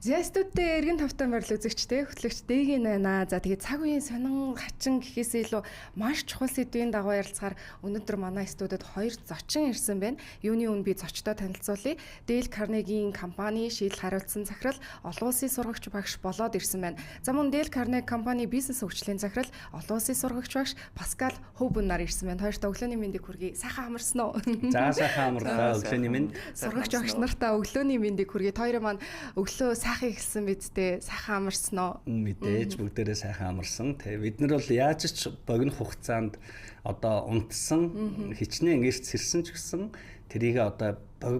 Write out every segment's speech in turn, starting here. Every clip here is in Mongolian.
Зястуудтай эргэн тавтай байрлал үзэгчтэй хөтлөгч Дэгийн байна. За тэгээд цаг үеийн сонин хачин гэхээсээ илүү маш чухал сэдвийн дагуу ярилцахаар өнөөдөр манай студид хоёр зочин ирсэн байна. Юуны өмнө би зочдоо танилцуулъя. Дейл Карнегийн компани шийдэл хариулсан захирал олон улсын сургагч багш болоод ирсэн байна. За мөн Дейл Карнеги компани бизнес хөгжлийн захирал олон улсын сургагч багш Паскал Хөвбүн нар ирсэн байна. Хоёртаа өглөөний мэндийг хүргэе. Сайхан амарсан уу? За сайхан амарлаа өглөөний мэнд. Сургагч багш нартаа өглөөний мэндийг хүргэе. Хоёроо маань өглөө сайхан ихсэн бидтэй сайхан амарсан уу? Мэдээж бүгдээрээ сайхан амарсан. Тэгээ бид нар бол яаж ч богино хугацаанд одоо унтсан хичнээн эрт сэрсэн ч гэсэн тэрийг одоо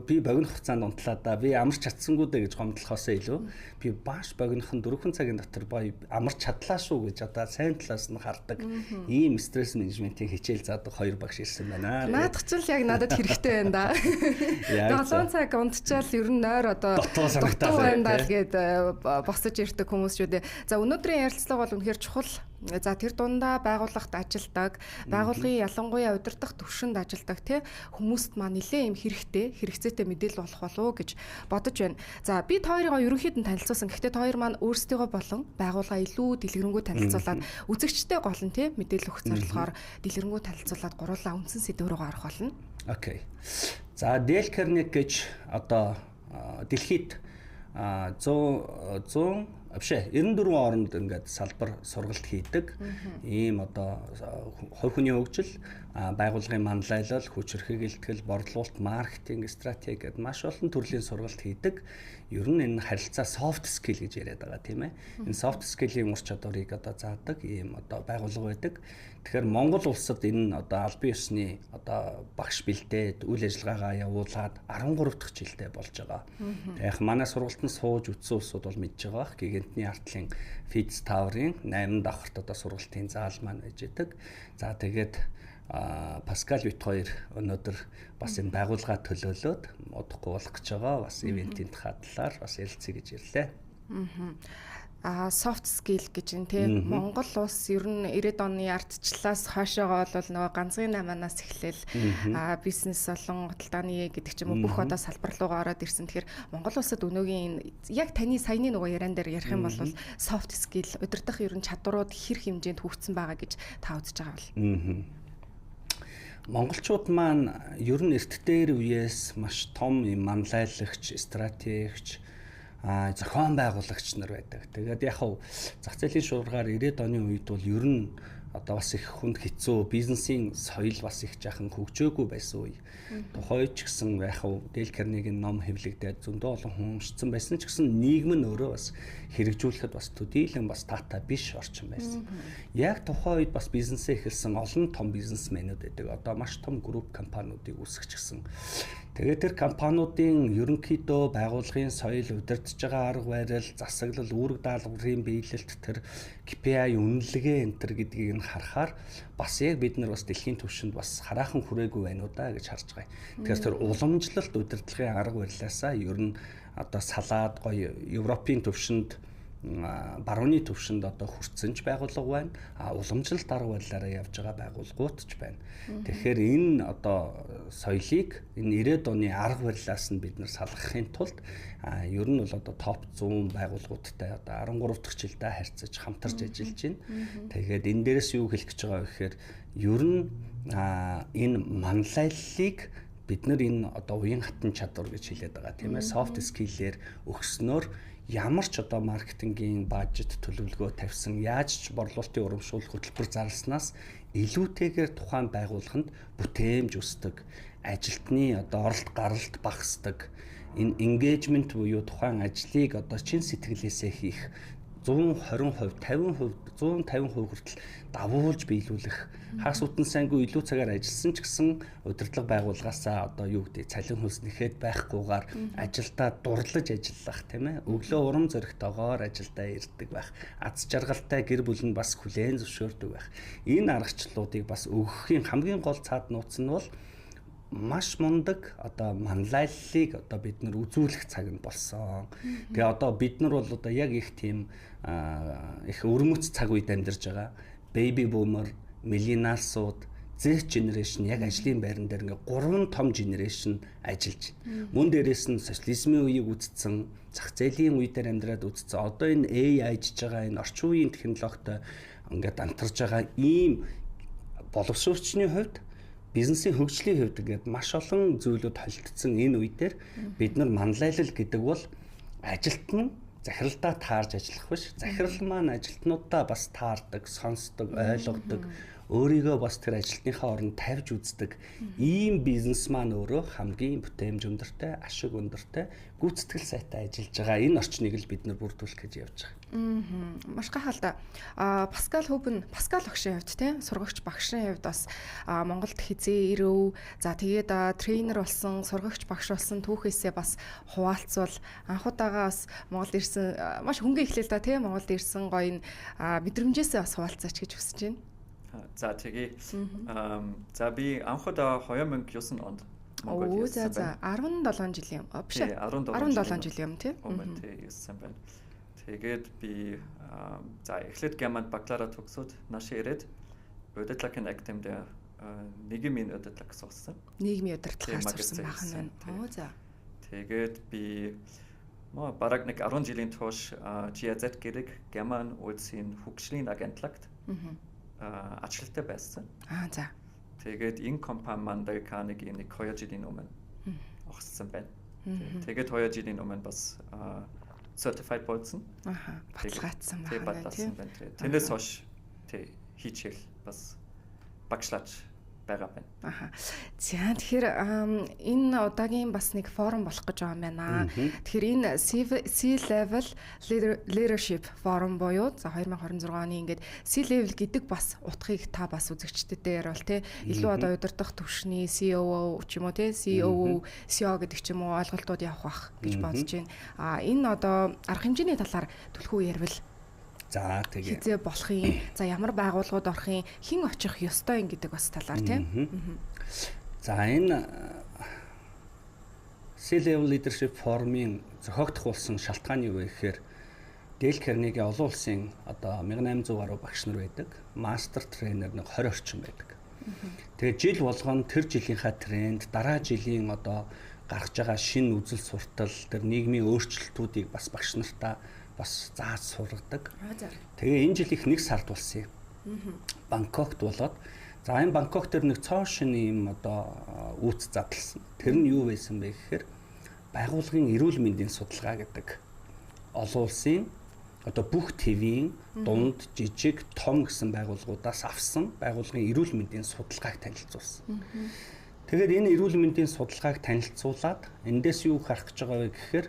би богино хугацаанд унтлаа да би амарч чадсангүй дэ гэж гомдлохоос илүү би бааш богинохон 4 цагийн дотор бай амарч чадлаа шүү гэж одоо сайн талаас нь хардаг ийм стресс менежментийн хичээл заадаг хоёр багш ирсэн байна. Наадах ч л яг надад хэрэгтэй байна да. 7 цаг унтчаал ер нь нойр одоо дутуу байна даа гэд босож ирдэг хүмүүс шүү дээ. За өнөөдрийн ярилцлага бол үнэхээр чухал. За тэр дундаа байгууллагт ажилдаг, байгууллагын ялангуяа удирдах төвшөнд ажилдаг тий хүмүүст маань нэлээд юм хэрэгтэй, хэрэгцээтэй мэдээлэл болох болов уу гэж бодож байна. За бид хоёроо ерөнхийдөө танилцуулсан. Гэхдээ хоёр маань өөрсдөө болон байгууллага илүү дэлгэрэнгүй танилцуулаад үзэгчтэй гол нь тий мэдээлэл өгөх зорилгоор дэлгэрэнгүй танилцуулаад гурлаа үндсэн сэдв рүү гарах болно. Окей. За Дейл Карнеги гэж одоо дэлхийд 94 орнд ингээд салбар сургалт хийдэг. Ийм одоо хувь хүний хөгжил, байгууллагын манлайлал, хүч хэрхэгдэл, борлуулалт, маркетинг, стратеги гэдэг маш олон төрлийн сургалт хийдэг. Ер нь энэ харилцаа soft skill гэж яриад байгаа тийм ээ. Энэ soft skill-ийн ур чадварыг одоо заадаг ийм одоо байгууллага байдаг. Тэгэхээр Монгол улсад энэ одоо албан ёсны одоо багш бэлдээд үйл ажиллагаагаа явуулаад 13 дахь жилдээ болж байгаа. Яг манай сургалтанд сууж үтсэн улсууд бол мэдж байгаа. Гигантны артлын Fitz Tower-ын 8 давхарт одоо сургалтын заал маань байж идэг. За тэгээд Паскал бит хоёр өнөөдөр бас энэ байгууллага төлөөлөөд удахгүй болох гэж байгаа. Бас ивентийн хадлаар бас ярилцъя гэж ирлээ. Soft skill гэж юм тийм Монгол улс ер нь 90-ад оны ардчлалаас хойшоогоо бол нөгөө ганцын 8-аас эхлээл бизнес болон худалдааны гэдэг ч юм уу бүх одоо салбар руугаа ороод ирсэн. Тэгэхээр Монгол улсад өнөөгийн яг таны саяны нөгөө яриан дээр ярих юм бол soft skill удирдах ер нь чадварууд хэр хэмжээнд хүрсэн байгаа гэж та үзэж байгаа бол. Монголчууд маань ер нь эрт дээр үеэс маш том юм манлайлагч, стратегч, зохион байгуулагч нар байдаг. Тэгээд яг хав зах зээлийн шуургаар 90-ад оны үед бол ер нь одоо бас их хүнд хэцүү бизнесийн соёл бас их жаахан хөгжөөгүй байсан үе. Тухайд ч гэсэн яг хав Дейл Карнегийн ном хэвлэгдээд зөндөө олон хүн уншсан байсан ч гэсэн нийгэм нь өөрөө бас хэрэгжүүлэхэд бас төдийлөн бас таатай биш орчин байсан. Яг тухайн үед бас бизнесээ эхэлсэн олон том бизнесмэнүүд байдаг. Одоо маш том групп компаниудыг үүсгэчихсэн. Тэгээд тэр компаниудын ерөнхийдөө байгууллагын соёл, удирдах байгаа арга барил, засаглал, үүрэг даалгаврын биелэлт, тэр KPI үнэлгээ энтер гэдгийг нь харахаар бас яг бид нар бас дэлхийн түвшинд бас хараахан хүрээгүй байна уу да гэж харж байгаа. Тэгэхээр тэр уламжлалт удирдлагын арга барилаасаа ер нь одоо салаад гоё Европын түвшинд барууны төвшөнд одоо хүрцэнж байгууллага байна. Уламжлалт арга барилаараа явж байгаа байгууллагууд ч байна. Тэгэхээр энэ одоо соёлыг энэ 90-ад оны арга барилаас нь бид нар салгахын тулд ер нь бол одоо топ 100 байгууллагуудтай одоо 13 дахь жилдээ харьцаж хамтарч ажиллаж байна. Тэгээд энэ дээрээс юу хэлэх гэж байгаа вэ гэхээр ер нь энэ манлайллыг бид нар энэ одоо уян хатан чадвар гэж хэлээд байгаа тийм ээ. Soft skill-ээр өгснөөр ямар ч одоо маркетингийн бажет төлөвлөгөө тавьсан, яаж ч борлуулалтын урамшуулах хөтөлбөр зарласнаас илүүтэйгээр тухайн байгууллаганд бүтээмж өсдөг, ажилтны одоо оролт гаралт багасдаг, энэ engagement буюу тухайн ажлыг одоо чин сэтгэлээсээ хийх 120%, 50%, 150% хүртэл давуулж биелүүлэх, хагас утан сайнгүй илүү цагаар ажилласан ч гэсэн удирдлага байгууллагаасаа одоо юу гэдэг цалин хөлс нэхэд байхгүйгээр ажилдаа дурлаж ажиллах тийм ээ. Өглөө урам зоригтойгоор ажилдаа ирдэг байх. Аз жаргалтай гэр бүл нь бас хүлээн зөвшөөрдөг байх. Энэ аргачлалуудыг бас өгөхийн хамгийн гол цаад нууц нь бол маш мундаг одоо манлайллыг одоо бид нар үзүүлэх цаг нь болсон. Тэгээ одоо бид нар бол одоо яг их тийм их өрмөц цаг үед амьдарч байгаа. Baby boomer, millennialsууд, Z generation яг ажлын байран дээр ингээ 3 том generation ажиллаж байна. Мөн дээрээс нь социализмын үеийг үтцсэн, зах зээлийн үе дээр амьдраад үтцсэн. Одоо энэ AI жиж байгаа энэ орчин үеийн технологитой ингээд амтарж байгаа ийм боловсруучны хувьд, бизнесийн хөгжлийн хувьд ингээд маш олон зүйлүүд холилдсон энэ үе дээр бид нар манлайлал гэдэг бол ажилт нь захиралдаа таарж ажиллах биш. Захирал маань ажилтнуудаа бас таардаг, сонсдог, ойлгодог, өөрийгөө бас тэр ажилтныхаа оронд тавьж үздэг ийм бизнес маань өөрөө хамгийн бүтээмж өндөртэй, ашиг өндөртэй, гүйцэтгэл сайтай ажиллаж байгаа энэ орчныг л бид нар бүрдүүлэх гэж явж байгаа. Маш гайхалтай. Паскал багшийн хувьд тийм сургагч багшийн хувьд бас Монголд хизээ ирэв. За тэгээд трейнер болсон, сургагч багш болсон түүхээсээ бас хуваалцвал анхудаага бас Монголд ирсэн маш хөнгөн эхлэв да тийм Монголд ирсэн гоё мэдрэмжээсээ бас хуваалцаач гэж хүсэж байна. За тэгээ би анхудаа 2009 онд Монголд ирсэн байна. 17 жилийн биш 17 жилийн юм тийм. Тий ирсэн байна. Тэгээд би эхлээд германд бакалавра төгсөөд нааш ирээд удирдлагын академид нийгмийн удирдлага сурсан. Нийгмийн удирдлагаар сурсан байх нь. За. Тэгээд би бараг нэг 10 жилийн турш GIZ гэрэг Герман улсын хөгжлийн агентлагт ачлалтай байсан. За. Тэгээд энэ компани маань Carnegie нэг 2 жилийн өмнө огссон байна. Тэгээд 2 жилийн өмнө бас certified болсон. Баталгаажсан байна тийм. Тэрнээс хойш хийчихэл бас багшлаач байгаа байна. За тэгэхээр энэ удаагийн бас нэг форум болох гэж байгаа юм байна. Тэгэхээр энэ C-level leadership forum буюу за 2026 оны ингээд C-level гэдэг бас утгыг та бас үзэгчдэдээр бол тий илүү одоо удирдах түвшний COO ч юм уу тий COO, CEO гэдэг ч юм уу ойлголтууд явах бах гэж бодож байна. Энэ одоо арга хэмжээний талаар түлхүү ярил. За тэгээ. Хизээ болох юм. За ямар байгууллагууд орох юм, хэн очих ёстой юм гэдэг бас талаар тийм. За энэ C-level leadership forum-ын зохиогдох болсон шалтгаан юу вэ гэхээр Dale Carnegie олон улсын одоо 1800 гаруй багш нар байдаг. Мастер тренер нэг 20 орчим байдаг. Тэгээ жил болгоно тэр жилийнхаа тренд, дараа жилийн одоо гарч байгаа шинэ үзэл суртал, тэр нийгмийн өөрчлөлтүүдийг бас багш нартаа бас зааж сургадаг. Тэгээ энэ жил их нэг сард болсон юм. Бангкокт болоод за энэ Бангкок дээр нэг цоо шинэ юм одоо үүс задлсан. Тэр нь юу байсан бэ гэхээр байгууллагын эрүүл мэндийн судалгаа гэдэг олон улсын одоо бүх ТV-ийн дунд жижиг том гэсэн байгууллагуудаас авсан байгууллагын эрүүл мэндийн судалгааг танилцуулсан. Тэгээд энэ эрүүл мэндийн судалгааг танилцуулаад эндээс юу харах гэж байгаа вэ гэхээр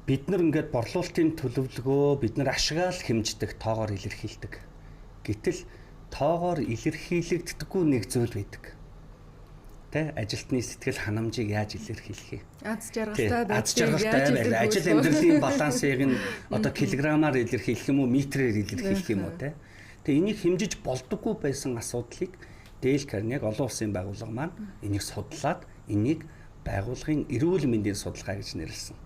бид нар ингээд борлуулалтын төлөвлөгөө бид нар ашигаал хэмждэг, тоогоор илэрхийлдэг. Гэтэл тоогоор илэрхийлэгддэггүй нэг зүйл байдаг. Тэ ажилтны сэтгэл ханамжийг яаж илэрхийлэх юм? Аз жаргалтай байж ажил амьдралын балансыг нь одоо килограммаар илэрхийлэх юм уу, метрээр илэрхийлэх юм уу те. Тэгээ энийг хэмжиж болдоггүй байсан асуудлыг Dale Carnegie олон улсын байгууллага маань энийг судлаад энийг байгууллагын эрүүл мэндийн судалгаа гэж нэрлсэн.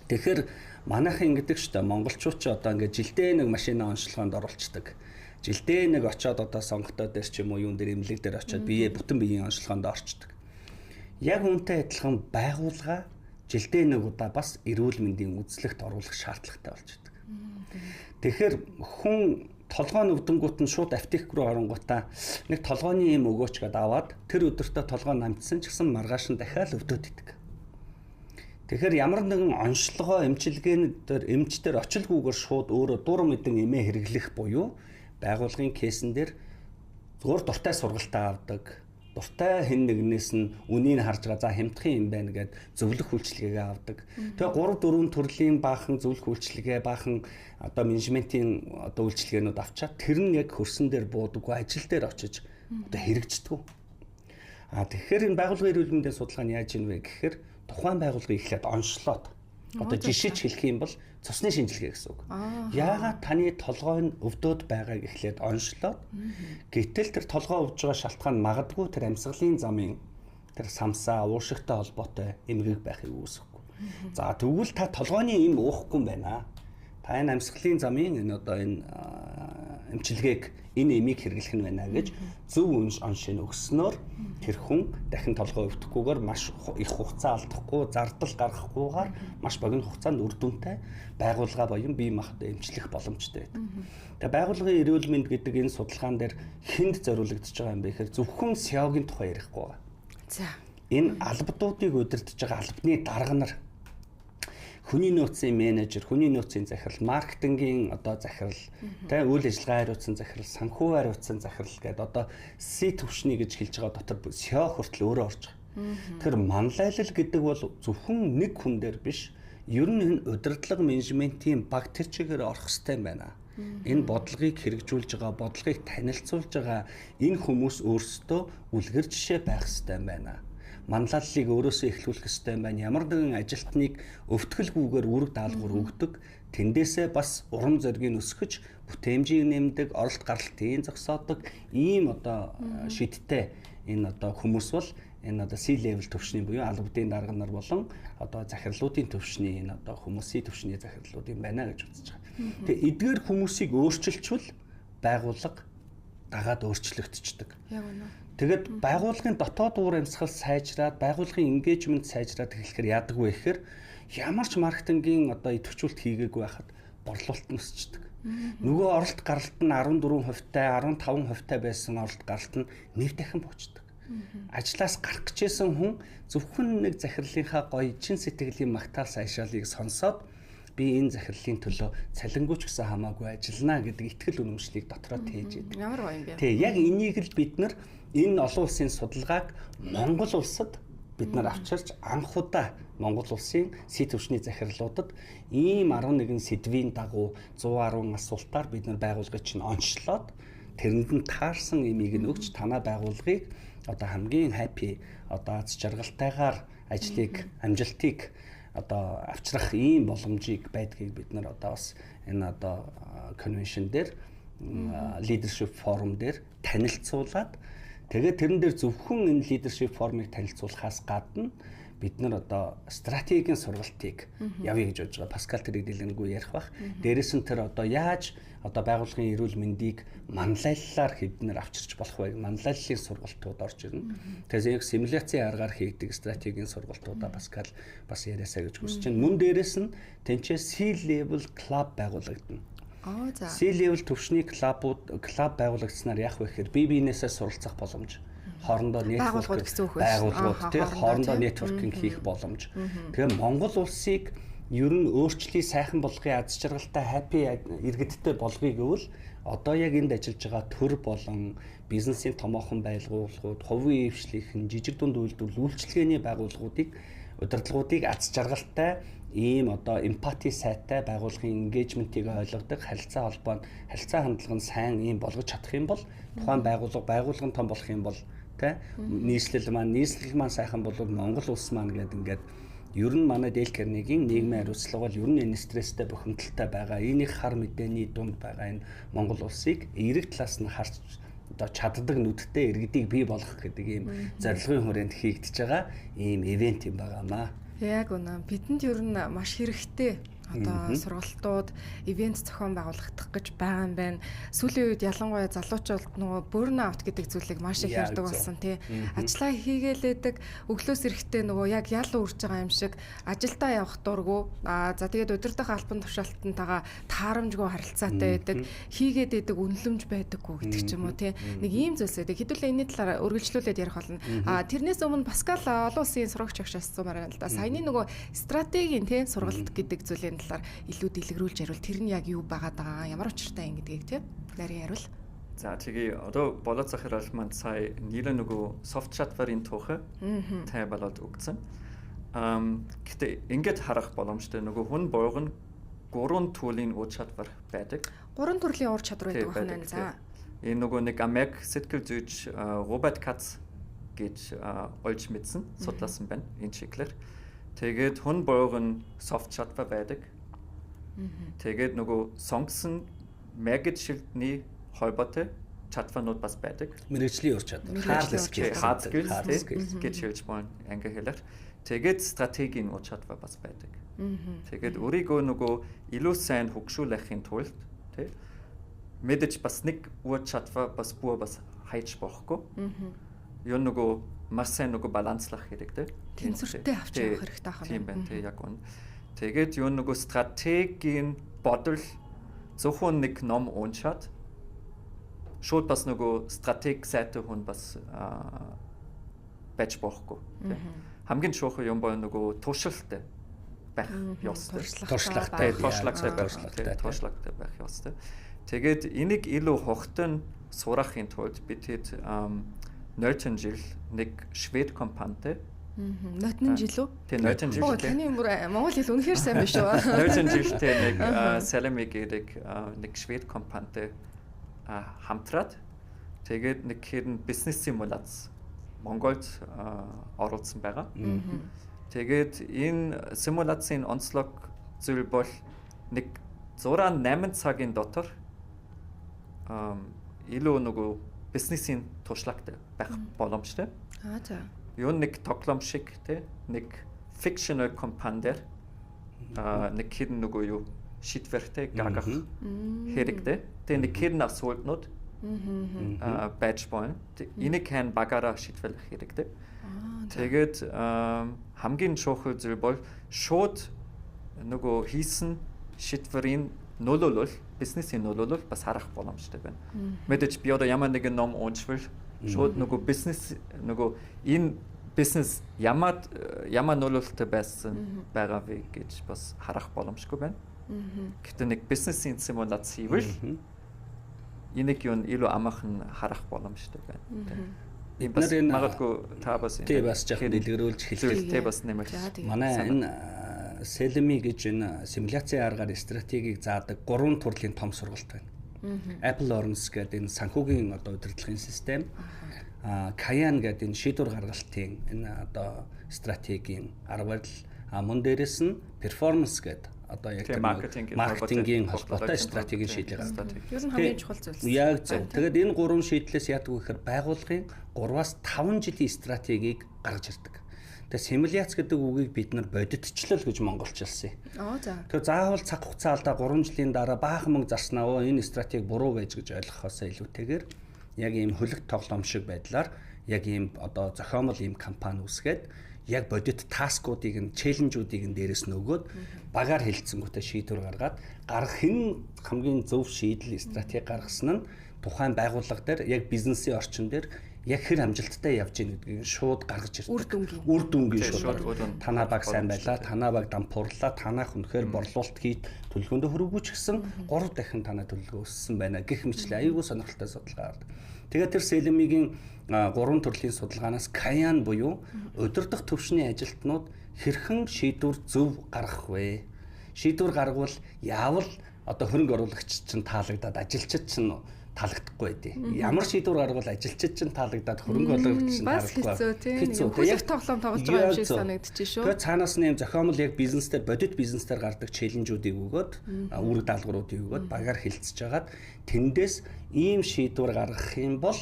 Тэгэхээр манайхан ингэдэг шүү дээ. Монголчууд ч одоо ингээд жилдээ нэг машина онцлогоонд оруулцдаг. Жилдээ нэг очиод одоо сонготой дээр ч юм уу юун дээр эмнэлэг дээр очиод бүтэн биеийн онцлогоонд орчдөг. Яг үүнтэй адилхан байгууллага жилдээ нэг удаа бас эрүүл мэндийн үзлэгт оруулах шаардлагатай болж байдаг. Тэгэхээр хүн толгой нүгдэнгүүт нь шууд аптек руу оронгуудаа нэг толгойн юм өгөөч гэдээ аваад тэр өдөртөө толгой намжсан ч гэсэн маргааш нь дахиад өвдөд идэг. Тэгэхээр ямар нэгэн онцлогоо эмчилгээнд эмчтэр очилгүйгээр шууд өөрөө дур мэдэн эмээ хэрэглэх буюу байгууллагын кейсэн дээр зур дуртай сургалтаа авдаг. Дуртай хэн нэгнээс нь үнийг харж байгаа за хямдхан юм байна гэд зөвлөх үйлчилгээгээ авдаг. Тэгээ 3-4 төрлийн баахан зөвлөх үйлчилгээ, баахан одоо менежментийн одоо үйлчилгээнүүд авчаад тэр нь яг хөрсөн дээр буудаггүй ажил дээр очиж одоо хэрэгждэг. Тэгэхээр энэ байгууллагын эрүүл мэндийн судалгаа нь яаж юм бэ гэхээр тухайн байгууллагыг эхлээд онцлоод одоо жишээж хэлэх юм бол цусны шинжилгээ гэсэн үг. Яагаад таны толгой нь өвдөд байгааг эхлээд онцлоод гэтэл тэр толгой өвж байгаа шалтгаан магадгүй тэр амьсгалын замын тэр самсаа уушигтай холбоотой эмгэг байхыг үүсэхгүй. За тэгвэл та толгойн эм уухгүй юм байна. Та энэ амьсгалын замын энэ одоо энэ эмчилгээг энэ эмийг хэрэглэх нь байна гэж зөв оншин өгснөөр тэр хүн дахин толгой өвдөхгүйгээр маш их хугацаа алдахгүй, зардал гаргахгүйгээр маш богино хугацаанд үр дүнтэй байгууллага боён бие махбод эмчлэх боломжтой байдаг. Тэгээ байгууллагын эрүүл мэнд гэдэг энэ судалгаан дээр хүнд зориулагдж байгаа юм бэ гэхээр зөвхөн SEO-гийн тухай ярихгүй байгаа. За. Энэ албадуудыг удирдах байгаа албаны дарга нар, хүний нөөцийн менежер, хүний нөөцийн захирал, маркетингийн одоо захирал, тэ үйл ажиллагаа хариуцсан захирал, санхүү хариуцсан захирал гэдэг одоо C түвшний гэж хэлж байгаа дотор SEO хүртэл өөрөө орж байгаа. Тэгэхээр манлайлал гэдэг бол зөвхөн нэг хүн дээр биш, ер нь энэ удирдлага менежментийн баг тэр чигээр орох хэрэгтэй юм байна. Энэ бодлогыг хэрэгжүүлж байгаа, бодлогыг танилцуулж байгаа энэ хүмүүс өөрсдөө үлгэр жишээ байх хэрэгтэй юм байна. Манлайллыг өөрөөсөө эхлүүлэх хэрэгтэй юм байна. Ямар нэгэн ажилтныг өвтгөлгүйгээр үүрэг даалгавар өгдөг, тэндээсээ бас урам зориг өсгөж, бүтээмжийг нэмдэг, оролт гаралтын зогсоодог ийм одоо шидтэй энэ одоо хүмүүс бол энэ одоо C-level төвшний буюу албадын дарга нар болон одоо захирлуудын төвшний энэ одоо хүмүүсийн төвшний захирлууд юм байна гэж үзэж байгаа. Тэгээ эдгээр хүмүүсийг өөрчилчвал байгууллага дагаад өөрчлөгдчихдөг. Яг үнэ. Тэгэд байгууллагын дотоод уур амьсгал сайжраад, байгууллагын engagement сайжраад эхлэхээр яадаг вэ гэхээр ямар ч маркетингийн одоо идэвхжүүлэлт хийгээгүй байхад борлуулалт нь өсчдөг. Нөгөө оролт гаралт нь 14%-тай, 15%-тай байсан оролт гаралт нь нэг дахин буучдаг. Ажлаас гарах гэжсэн хүн зөвхөн нэг захирлынхаа гоё чин сэтгэлийн магтаал сайшаалыг сонсоод би энэ захирлын төлөө цалингууч гэсэн хамаагүй ажиллана гэдэг итгэл үнэмшлийг дотроо тээж идэг. Ямар гоё юм бэ? Тэг яг энийг л бид нар энэ олон улсын судалгааг Монгол улсад бид нар авчирч анх удаа Монгол улсын C түвшний захирлуудад ийм 11 сэдвийн дагуу 110 асуултаар бид нар байгууллагыг чинь онцлоод тэрэнд нь таарсан имийг нь өгч танай байгууллагыг одоо хамгийн happy одоо аз жаргалтайгаар ажлыг амжилтыг одоо авчрах ийм боломжийг байдгийг бид нар одоо бас энэ одоо конвеншн дээр leadership forum дээр танилцуулаад тэгээд тэрэн дээр зөвхөн энэ leadership forum-ыг танилцуулахаас гадна бид нар одоо стратегийн сургалтыг явъя гэж бодож байгаа. Паскал тэрийг дэлгэнгүй ярих бах. Дээрээс нь тэр одоо яаж одоо байгууллагын эрүүл мэндийг манлайллаар хэднэр авчирч болох вэ? Манлайллын сургалтууд орж ирнэ. Тэгэхээр яг симуляцийн аргаар хийгдэг стратегийн сургалтуудаа Паскал бас яриасаа гэж хүсэж байна. Мөн дээрээс нь тэнцээ C-level club байгуулагдана. За. C-level төвшний клуб байгуулагдсанаар яах вэ гэхээр бие биенээсээ суралцах боломж. Хоорондоо нэтворкинг байгууллагууд тийм хоорондоо нэтворкинг хийх боломж. Тэгэхээр Монгол улсыг ер нь өөрчлөлий сайхан болгохын аз жаргалтай happy иргэдтэй болгоё гэвэл одоо яг энд ажиллаж байгаа төр болон бизнесийн томоохон байгууллагууд, хувийн эвшлийнхэн, жижиг дунд үйлдвэрлэл үйлчилгээний байгууллагуудыг удирдлагуудыг аз жаргалтай ийм одоо эмпати сайтай байгууллагын engagement-ийг ойлгодог, харилцаа холбоо, харилцаа хандлага нь сайн ийм болгож чадах юм бол тухайн байгууллага нь том болох юм бол нийслэл маань сайхан бол Монгол улс маань гэдэг ингээд ер нь манай Дейл Карнегийн нийгмийн хариуцлага бол ер нь энэ стресстэй бухимдалтай байгаа. Энийг хар мэдээний дунд байгаа энэ Монгол улсыг эерэг талаас нь харж одоо чаддаг нүдтэй иргэдийг бий болгох гэдэг ийм зорилгын хүрээнд хийгдэж байгаа ийм ивент юм байгаамаа. Яг үнэ. Бидэнд ер нь маш хэрэгтэй одоо сургалтууд, ивент зохион байгуулагдах гэж байгаа юм байна. Сүүлийн үед ялангуяа залуучууд нөгөө burnout гэдэг зүйлийг маш их ярьдаг болсон тий. Ажлаа хийгээлээдэг, өглөөс эрэхтэй нөгөө яг ял үрж байгаа юм шиг ажилдаа явах дурггүй. За тэгээд удирдах албан тушаалтантайгаа таарамжгүй харилцаатай байдаг, хийгээд байдаг үнэлэмж байдаггүй гэдэг ч юм уу тий. Нэг ийм зүйлс байдаг. Хэдүүлээ энэ талаар үргэлжлүүлээд ярих болно. Тэрнээс өмнө Паскал олон улсын сурагч агш асуумаар байна л да. Саяны нөгөө стратегийн тий сургалт гэдэг зүйлийн талаар илүү дэлгэрүүлж ярил. Тэр нь яг юу байгаад байгаа, ямар учиртай юм гэдгийг тийм нарийн ярил. За тэгээ одоо болоод захирал манд сая нийлэн нөгөө soft chat-ын тухай тай болоод өгсөн. Гэтэ ингээд харах боломжтой нөгөө хүн боогн 3 төрлийн ур чадвар байдаг. 3 төрлийн ур чадвар байдаг байна. За. Энэ нөгөө нэг Америк сэтгэл зүйч Роберт Кац гэж олж мэдсэн, судлаасан байна энэ чиглэлээр. Тэгээд хүн боогн soft чадвар байдаг. Тэгээд нөгөө сонгосон мэргэжилтний холбоотой чадварнууд бас байдаг. Мэргэжлийн ур чадвар, hard skills гэж хэлж байна англи хэлээр. Тэгээд стратегийн ур чадвар бас байдаг. Тэгээд өөрийгөө нөгөө илүү сайн хөгжүүлэхийн тулд мэдээж бас нэг уут чадвар бас бүр бас хайж болохгүй. Юу нөгөө маш сайн нөгөө баланслах хэрэгтэй. Тэнцвэртэй авч явах хэрэгтэй байна. Тийм байна. Тэг яг үнэ. Тэгээд юу нөгөө стратегийн бодол зөвхөн нэг ном уншаад шууд бас нөгөө стратеги сайтай хүн бас байж болохгүй. Хамгийн чухал юм бол нөгөө туршилттай байх ёстой. Туршлагатай байх ёстой. Тэгээд энийг илүү хогтон сурахын тулд бид хэд Norton жил нэг швед компанитай Norton жил үү? Тийм Norton жил. Таны Монгол хэл үнэхээр сайн биш үү? Norton жилтэй нэг Salami гэдэг нэг швед компанитай хамтраад тэгээд нэг хэрн бизнес симуляц Монголд оруулсан байгаа. Тэгээд энэ симуляцийн онцлог зүйл бол нэг 6-8 цагийн дотор илүү нөгөө бизнесийн туршлагатай байх боломжтой. За. Юу нэг тоглоом шиг те нэг fictional компани дээр нэг хідэн нөгөө юу шийдвэртэй гаргах хэрэгтэй. Тэгээ нэг хідэн асуултнууд байж байна. Энийг хэн багаараа шийдвэрлэх хэрэгтэй. Тэгээд хамгийн чухал зүйл бол шууд нөгөө хийсэн шийдвэрийн нөлөөлөл бизнесийн нөлөөлөл бас харах боломжтой байна. Мэдээж би одоо ямар нэгэн ном уншвал шууд нөгөө бизнес нөгөө энэ бизнес ямар нөлөөлөлтөй байсан байгаа вэ гэж бас харах боломжгүй байна. Гэхдээ нэг бизнесийн симуляц хийвэл энийг юу илүү амархан харах боломжтой байна. Бид нар энэ магадгүй та бас тий бас жоохон дэлгэрүүлж хэлээ. Бас нэмэлт. Манай энэ Salami гэж энэ симуляцийн аргаар стратегийг заадаг 3 төрлийн том сургалт байна. Apple Learns гэдэг энэ санхүүгийн одоо удирдлагын систем, Kayan гэдэг энэ шийдвэр гаргалтын энэ одоо стратегийн арга барил, мөн дээрэс нь Performance гэдэг одоо яг маркетингийн холбоотой стратегийн шийдлийг гаргадаг. Ер нь хамгийн чухал зүйл. Яг зөв. Тэгээд энэ 3 шийдлээс яадаг вэ гэхээр байгууллагын 3-аас 5 жилийн стратегийг гаргаж ирдэг. Тэгээ симуляц гэдэг үгийг бид нар бодитчлал гэж монголчилсан. За. Тэгээ заавал цаг хугацаа алдаа 3 жилийн дараа баахан мөнгө зарснаа энэ стратеги буруу байж гэж ойлгохоосоо илүүтэйгээр яг ийм хөлөг тоглоом шиг байдлаар яг ийм одоо зохиомол ийм компани үсгээд яг бодит таскуудыг нь челленжүүдийг нь дээрээс нөгөөд багаар хэлцэнгүүтээ шийдвэр гаргаад гарах хэн хамгийн зөв шийдэл стратеги гаргасан нь тухайн байгууллага дээр яг бизнесийн орчин дээр яг хэр амжилттай явж гин гэдгийг шууд гаргаж ирдэг. Үр дүнгийн шууд. Танаа баг сайн байлаа, танаа баг дампуурлаа, танаах үнэхээр борлуулалт хийд төлөвлөгөөндөө хөрвгүй ч гэсэн 3 дахин танаа төлөвлөгөө өссөн байна гэх мэтлээ аюулгүй сонирхолтой судалгаа гардаг. Тэгээд тэр Salami-гийн 3 төрлийн судалгаанаас Kayan буюу удирдах төвшний ажилтнууд хэрхэн шийдвэр зөв гаргах вэ? Шийдвэр гаргавал яавал одоо хөрөнгө оруулагч чинь таалагдаад ажилчид чинь таалагдахгүй байдیں۔ Ямар шийдвэр гаргавал ажилчид чинь таалагдаад хөрөнгө оруулагч чинь таалагдахгүй. Хэцүү. Яг тоглоом тоглож байгаа юм шиг санагдчих шүү. Тэгээд цаанаас нь юм зохиомол яг бизнес дээр бодит бизнес дээр гардаг челленжүүдийг өгөөд үүрэг даалгавруудыг өгөөд багаар хилцэж хагаад тэндээс ийм шийдвэр гаргах юм бол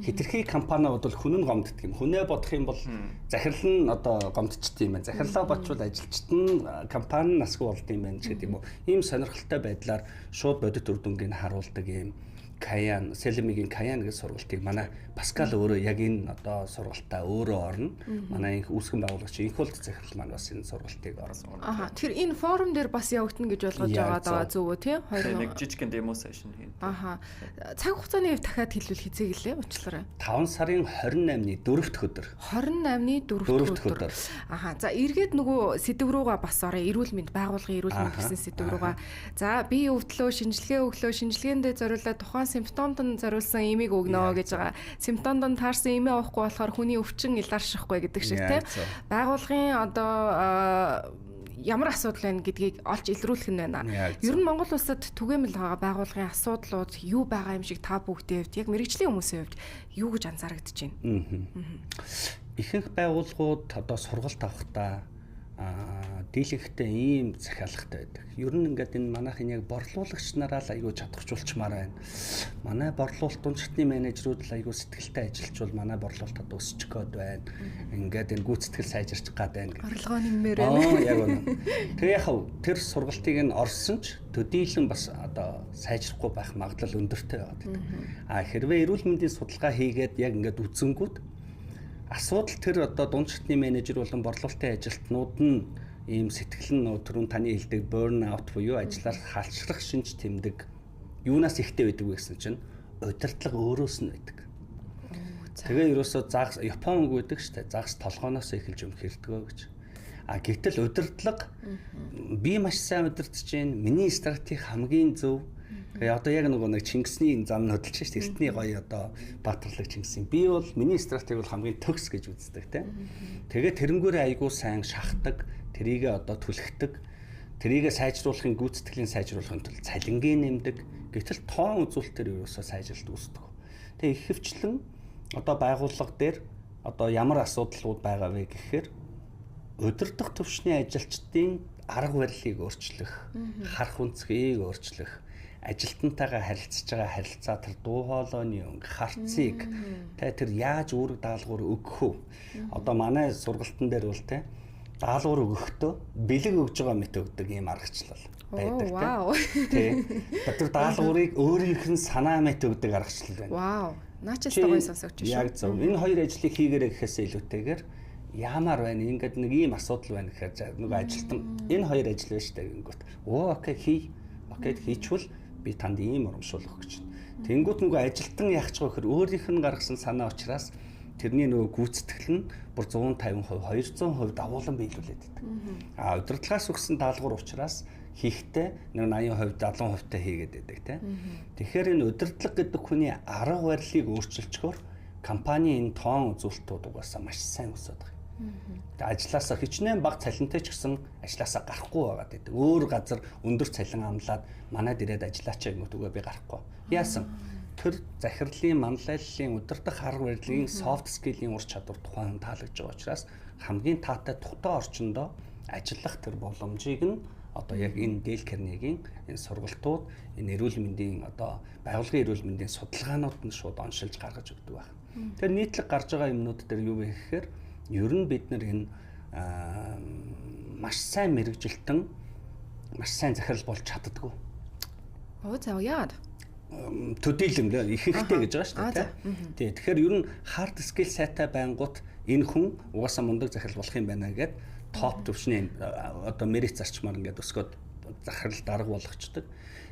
хитрхи компаниуд бол хүн нь гомддог юм. Хүнээ бодох юм бол захирал нь одоо гомдчихдээ юм байна. Захирлаа бодчвол ажилчид нь компани насгүй болд юм байна гэдэг юм уу. Ийм сонирхолтой байдлаар шууд бодит үр дүнгийг харуулдаг юм. Kayan, Salami-гийн Kayan гэж сургалтыг манай Паскал өөрөө яг энэ одоо сургалтаа өөрөө орно. Манай их үүсгэн байгуулагч Инхолт захирал маань бас энэ сургалтыг орсон. Тэгэхээр энэ форум дээр бас явагдана гэж ойлгож байгаа зөв үү тий? Нэг жижигхэн демо сешн хийн. Цаг хугацааны хэв дахиад хэлвэл хизээ гэлээ уучлаарай. 5 сарын 28-ны 4-р өдөр. 28-ны 4-р өдөр. За эргээд нөгөө сэдв рүүгээ бас орё. Эрүүл мэнд байгуулгын эрүүл мэнд гэсэн сэдв рүүгээ. За бие өвдлөө, шинжилгээ өглөө, шинжилгээндээ зориулаад тухайн симптомд зориулсан имийг өгнө гэж байгаа. Симптомд таарсан имээ авахгүй болохоор хүний өвчин иларшихгүй гэдэг шиг тийм. Байгуулгын одоо ямар асуудал байна гэдгийг олж илрүүлэх нь байна. Ер нь Монгол улсад түгээмэл байгаа байгуулгын асуудлууд юу байгаа юм шиг та бүгдээ хувьд яг мэргэжлийн хүмүүсийн хувьд юу гэж анзаарэгдэж байна? Ихэнх байгууллагууд одоо сургалт авахдаа дийлэнхтэй ийм захиалгатай байдаг. Ер нь ингээд энэ манайхын яг борлуулагч нараа л айгүй чадахжуулчмаар байна. Манай борлуулалт дундчны менежерүүд л айгүй сэтгэлтэй ажиллажвал манай борлуулалтад өсчих гээд байна. Ингээд энэ гүйцэтгэл сайжирч гад байна гэх. Орлогоо нэмээр байна. Яг үнэ. Тэгээ яг тэр сургалтыг нь орсон ч төдийлөн бас одоо сайжрахгүй байх магадлал өндөртэй байдаг. Хэрвээ эрүүл мэндийн судалгаа хийгээд яг ингээд үзэнгүүт асуудал тэр одоо дундчны менежер болон борлуулалтын ажилтнууд нь ийм сэтгэл нь түрүүн таны хэлдэг burn out буюу ажиллаар халчлах шинж тэмдэг юунаас ихтэй байдаг вэ гэсэн чинь удирдлага өөрөөс нь байдаг. Тэгээ ерөөсөө загас Япон үг гэдэг штэ загас толгооноос эхэлж өмхөрдгөө гэж. Гэтэл удирдлага би маш сайн удирдах чинь миний стратеги хамгийн зөв. Тэгээ одоо яг нэг Чингисний зам нь хөдөлж штэ эртний гоё одоо баатарлаг Чингисийн би бол миний стратеги бол хамгийн төгс гэж үздэг те. Тэгээ тэрнгүүрээ айгуу сайн шахдаг, тэрийгээ одоо түлхдэг, тэрийгээ сайжруулахын гүйцэтгэлийн сайжруулахын тулд цалингийн нэмдэг. Гэтэл тоон үзүүлэлтээр ерөөсөө сайжилт үүсдэг. Тэгээ их хвчлэн одоо байгууллага дээр одоо ямар асуудлууд байгаа вэ гэхээр удирдах төвшний ажилчдын арга барилыг өөрчлөх, харах үнцгийг өөрчлөх, ажилтнтайгаа харилцаж байгаа харилцаа тэр дуу хоолойны өнгө, харцыг тэр яаж үүрэг даалгавар өгөх вэ? Одоо манай сургалтын дээр бол те даалгавар өгөхдөө бэлэг өгж байгаа мэт өгдөг ийм аргачлал байдаг те. Тэр даалгаврыг өөрийнх нь санаа мэт өгдөг аргачлал байна. Вау. Наачаас гоё сонсогч шүү. Яг зөв. Энэ хоёр ажлыг хийгээрэй гэхээсээ илүүтэйгээр яамаар байна? Ингээд нэг ийм асуудал байна гэхээр нэг ажилтан энэ хоёр ажил байна шүү дээ гингүүт. Окей хий. Окей хийчихвэл би танд ийм урамшуулах гэж байна. Тэнгүүт нөгөө ажилтан яах ч гэхээр өөрийнх нь гаргасан санаа учраас тэрний нөгөө гүйцэтгэл нь бүр 150%, 200% давуулан биелүүлээд байдаг. Удирдлагаас өгсөн даалгавар учраас хийхдээ нэг 80%, 70% та хийгээд байдаг тийм. Тэгэхээр энэ удирдлага гэдэг хүний арга барилыг өөрчилчихөөр компани энэ тоон үзүүлэлтүүд угаасаа маш сайн өсөд байгаа. Тэгээ ажилласаа хичнээн бага цалинтай ч гэсэн ажилласаа гарахгүй байгаад байдаг. Өөр газар өндөр цалин амлаад манайд ирээд ажиллаач гэмт үгээ би гарахгүй. Яасан? Тэр захирлын манлайллын удирдах арга барилын soft skill-ийн ур чадвар тухайн таалагдж байгаа учраас хамгийн таатай тухтай орчиндөө ажиллах тэр боломжийг нь одоо яг энэ Дейл Карнегийн энэ сургалтууд энэ эрүүл мэндийн одоо байгууллагын эрүүл мэндийн судалгаанууд нь шууд оншилж гаргаж өгдөг байна. Тэр нийтлэг гарч байгаа юмнууд дээр юу вэ гэхээр ер нь бид нар энэ маш сайн мэрэгжилтэн маш сайн захирал болж чаддаггүй. За яагаад? Төдийлөн ихэнхтэй гэж байгаа шүү дээ. Тий. Тэгэхээр ер нь hard skill сайтай байнгут энэ хүн угаасаа мундаг захирал болох юм байна гэдэг топ төвшний одоо мерит зарчмаар ингээд өсгөөд захирал дарга болгочдөг.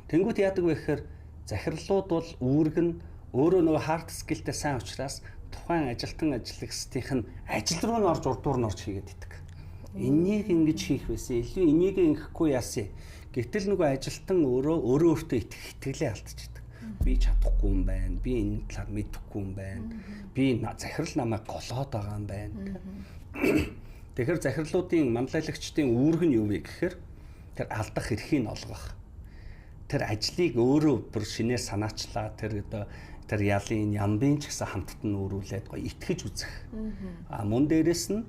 Тэнгүүт яадаг вэ гэхээр захирлууд бол үүрэг нь өөрөө нөгөө hard skillтэй сайн учраас тухайн ажилтан ажиллагчдын ажил руу н орж урдуур нь орж хийгээд идэг. Энийг ингэж хийх байсан. Илүү энийг ингэхгүй яасан. Гэтэл нөгөө ажилтан өөрөө өөртөө итгэлээ алдчихдаг. Би чадахгүй юм байна. Би энэ талаар мэдэхгүй юм байна. Би захирал намайг голоод байгаа юм байна. Тэгэхээр захирлуудын манлайлагчдын үүрэг нь юу вэ гэхээр тэр алдах эрхийг олгох. Тэр ажлыг өөрөө бүр шинээр санаачлаа. Тэр ялын ямбын ч гэсэн хамтд нь өрүүлээд гоё итгэж үзэх. Мөн дээрэс нь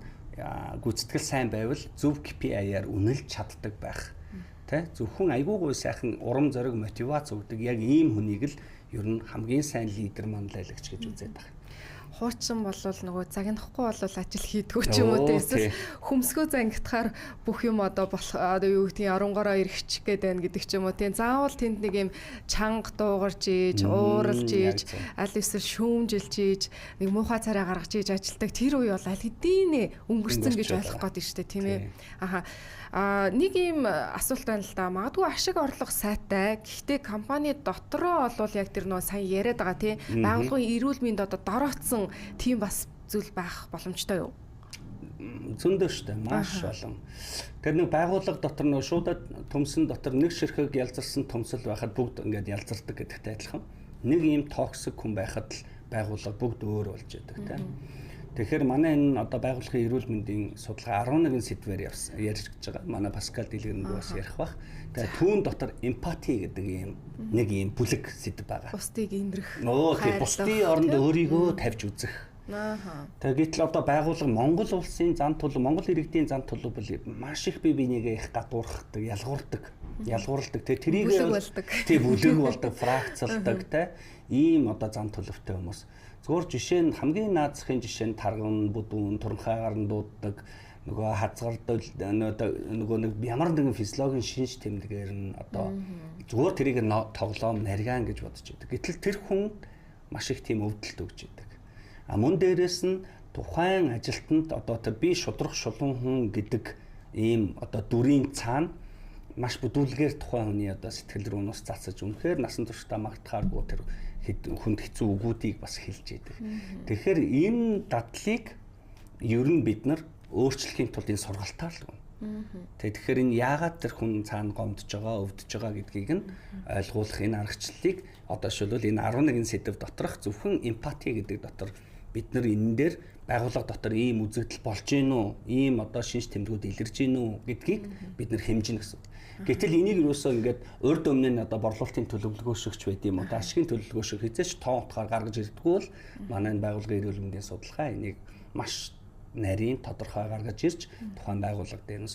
гүйцэтгэл сайн байвал зөв KPI-аар үнэлж чаддаг байх. Тэ зөвхөн айгуугүй сайхан урам зориг мотивац өгдөг яг ийм хүнийг л ер нь хамгийн сайн лидер манлайлагч гэж үзээд байна. Хуучин болвол нөгөө загнахгүй болвол ажил хийдгүү ч юм уу эсвэл хөмсгөө зангитахаар бүх юм одоо юу гэдгийг оронгороо эргэчих гээд байна гэдэг ч юм уу тийм заавал тэнд нэг юм чанга дуугарч ийж ууралж ийж аль эсвэл шүүмжилж ийж нэг муухай царай гаргаж ийж ажилдаг тэр үе бол аль хэдийн өнгөрцөн гэж ойлгох гээд байна шүү дээ тийм ээ. Нэг юм асуулт байна л да. Магадгүй ашиг орлого сайтай. Гэхдээ компани дотроо бол яг тэр нөө сайн яриад байгаа тийм байгууллагын эрүүл мэнд одоо дорооцсон тийм бас зүйл байх боломжтой юу? Зөндөө шүү дээ. Маш олон. Тэр нэг байгууллага дотор нөө шуудад төмсөн дотор нэг ширхэг ялзарсан төмсөл байхад бүгд ингээд ялзардаг гэдэгтэй адилхан. Нэг ийм токсик хүн байхад л байгууллага бүгд өөр болж яадаг тийм. Тэгэхээр манай энэ одоо байгууллагын эрүүл мэндийн судалгаа 11 сэдвээр ярьж байгаа. Манай Паскал Дэлгэрэнгүй бас ярих бах. Тэгээ түүн дотор эмпати гэдэг ийм нэг ийм бүлэг сэдв байгаа. Бусдыг инрэх. Бусдын оронд өөрийгөө тавьж үзэх. Тэгээд л одоо байгууллага Монгол улсын зан төлөв, Монгол иргэдийн зан төлөв бол маш их бие бинийгээ их гадуурхдаг, ялгуурладаг. Тэгээд тэрийг бүлэг болдог, фракцалдаг те ийм одоо зан төлөвтэй хүмүүс. Зөвхөн жишээ нь хамгийн наазахын жишээ нь тарган, бүдүүн, туранхайгаар нь дууддаг нөгөө хазгардал нөгөө нэг ямар нэгэн физиологийн шинж тэмдгээр нь одоо зүгээр тэрийг тоглоом нарийн гэж бодож байдаг. Гэтэл тэр хүн маш их тийм өвдөлт өгч байдаг. А мөн дээрээс нь тухайн ажилтнанд одоо тэр би шудрах шулуун хүн гэдэг ийм одоо дүрийн цаана маш бүдүүлгээр тухайн хүний одоо сэтгэл рүү нус цацаж үнэхээр насан туршдаа магтахааргүй тэр хүнд хэцүү үгүүдийг бас хэлж байдаг. Тэгэхээр энэ дадлыг ер нь бид нар өөрчлөхийн тулд энэ сургалтаар л байна. Тэгэхээр энэ яагаад тэр хүн цаана гомдож байгаа, өвдөж байгаа гэдгийг нь ойлгуулах энэ аргачлалыг одоо шилбэл энэ 11 сэдв доторх зөвхөн эмпати гэдэг дотор бид нар энэ дээр байгууллага дотор ийм үзэгдэл болж гин үү, ийм одоо шинж тэмдгүүд илэрж гин үү гэдгийг бид нар хэмжинэ гэсэн. Гэтэл энийг юусоо ингээд урд өмнө нь одоо борлуулалтын төлөвлөгөөшөгч байд юм уу, ашигын төлөвлөгөөшөг хязгаарч тоон утгаар гаргаж ирдэггүй бол манай энэ байгууллагын эрүүл мэндийн судалгаа энийг маш нарийн тодорхой гаргаж ирж тухайн байгууллага дээр нь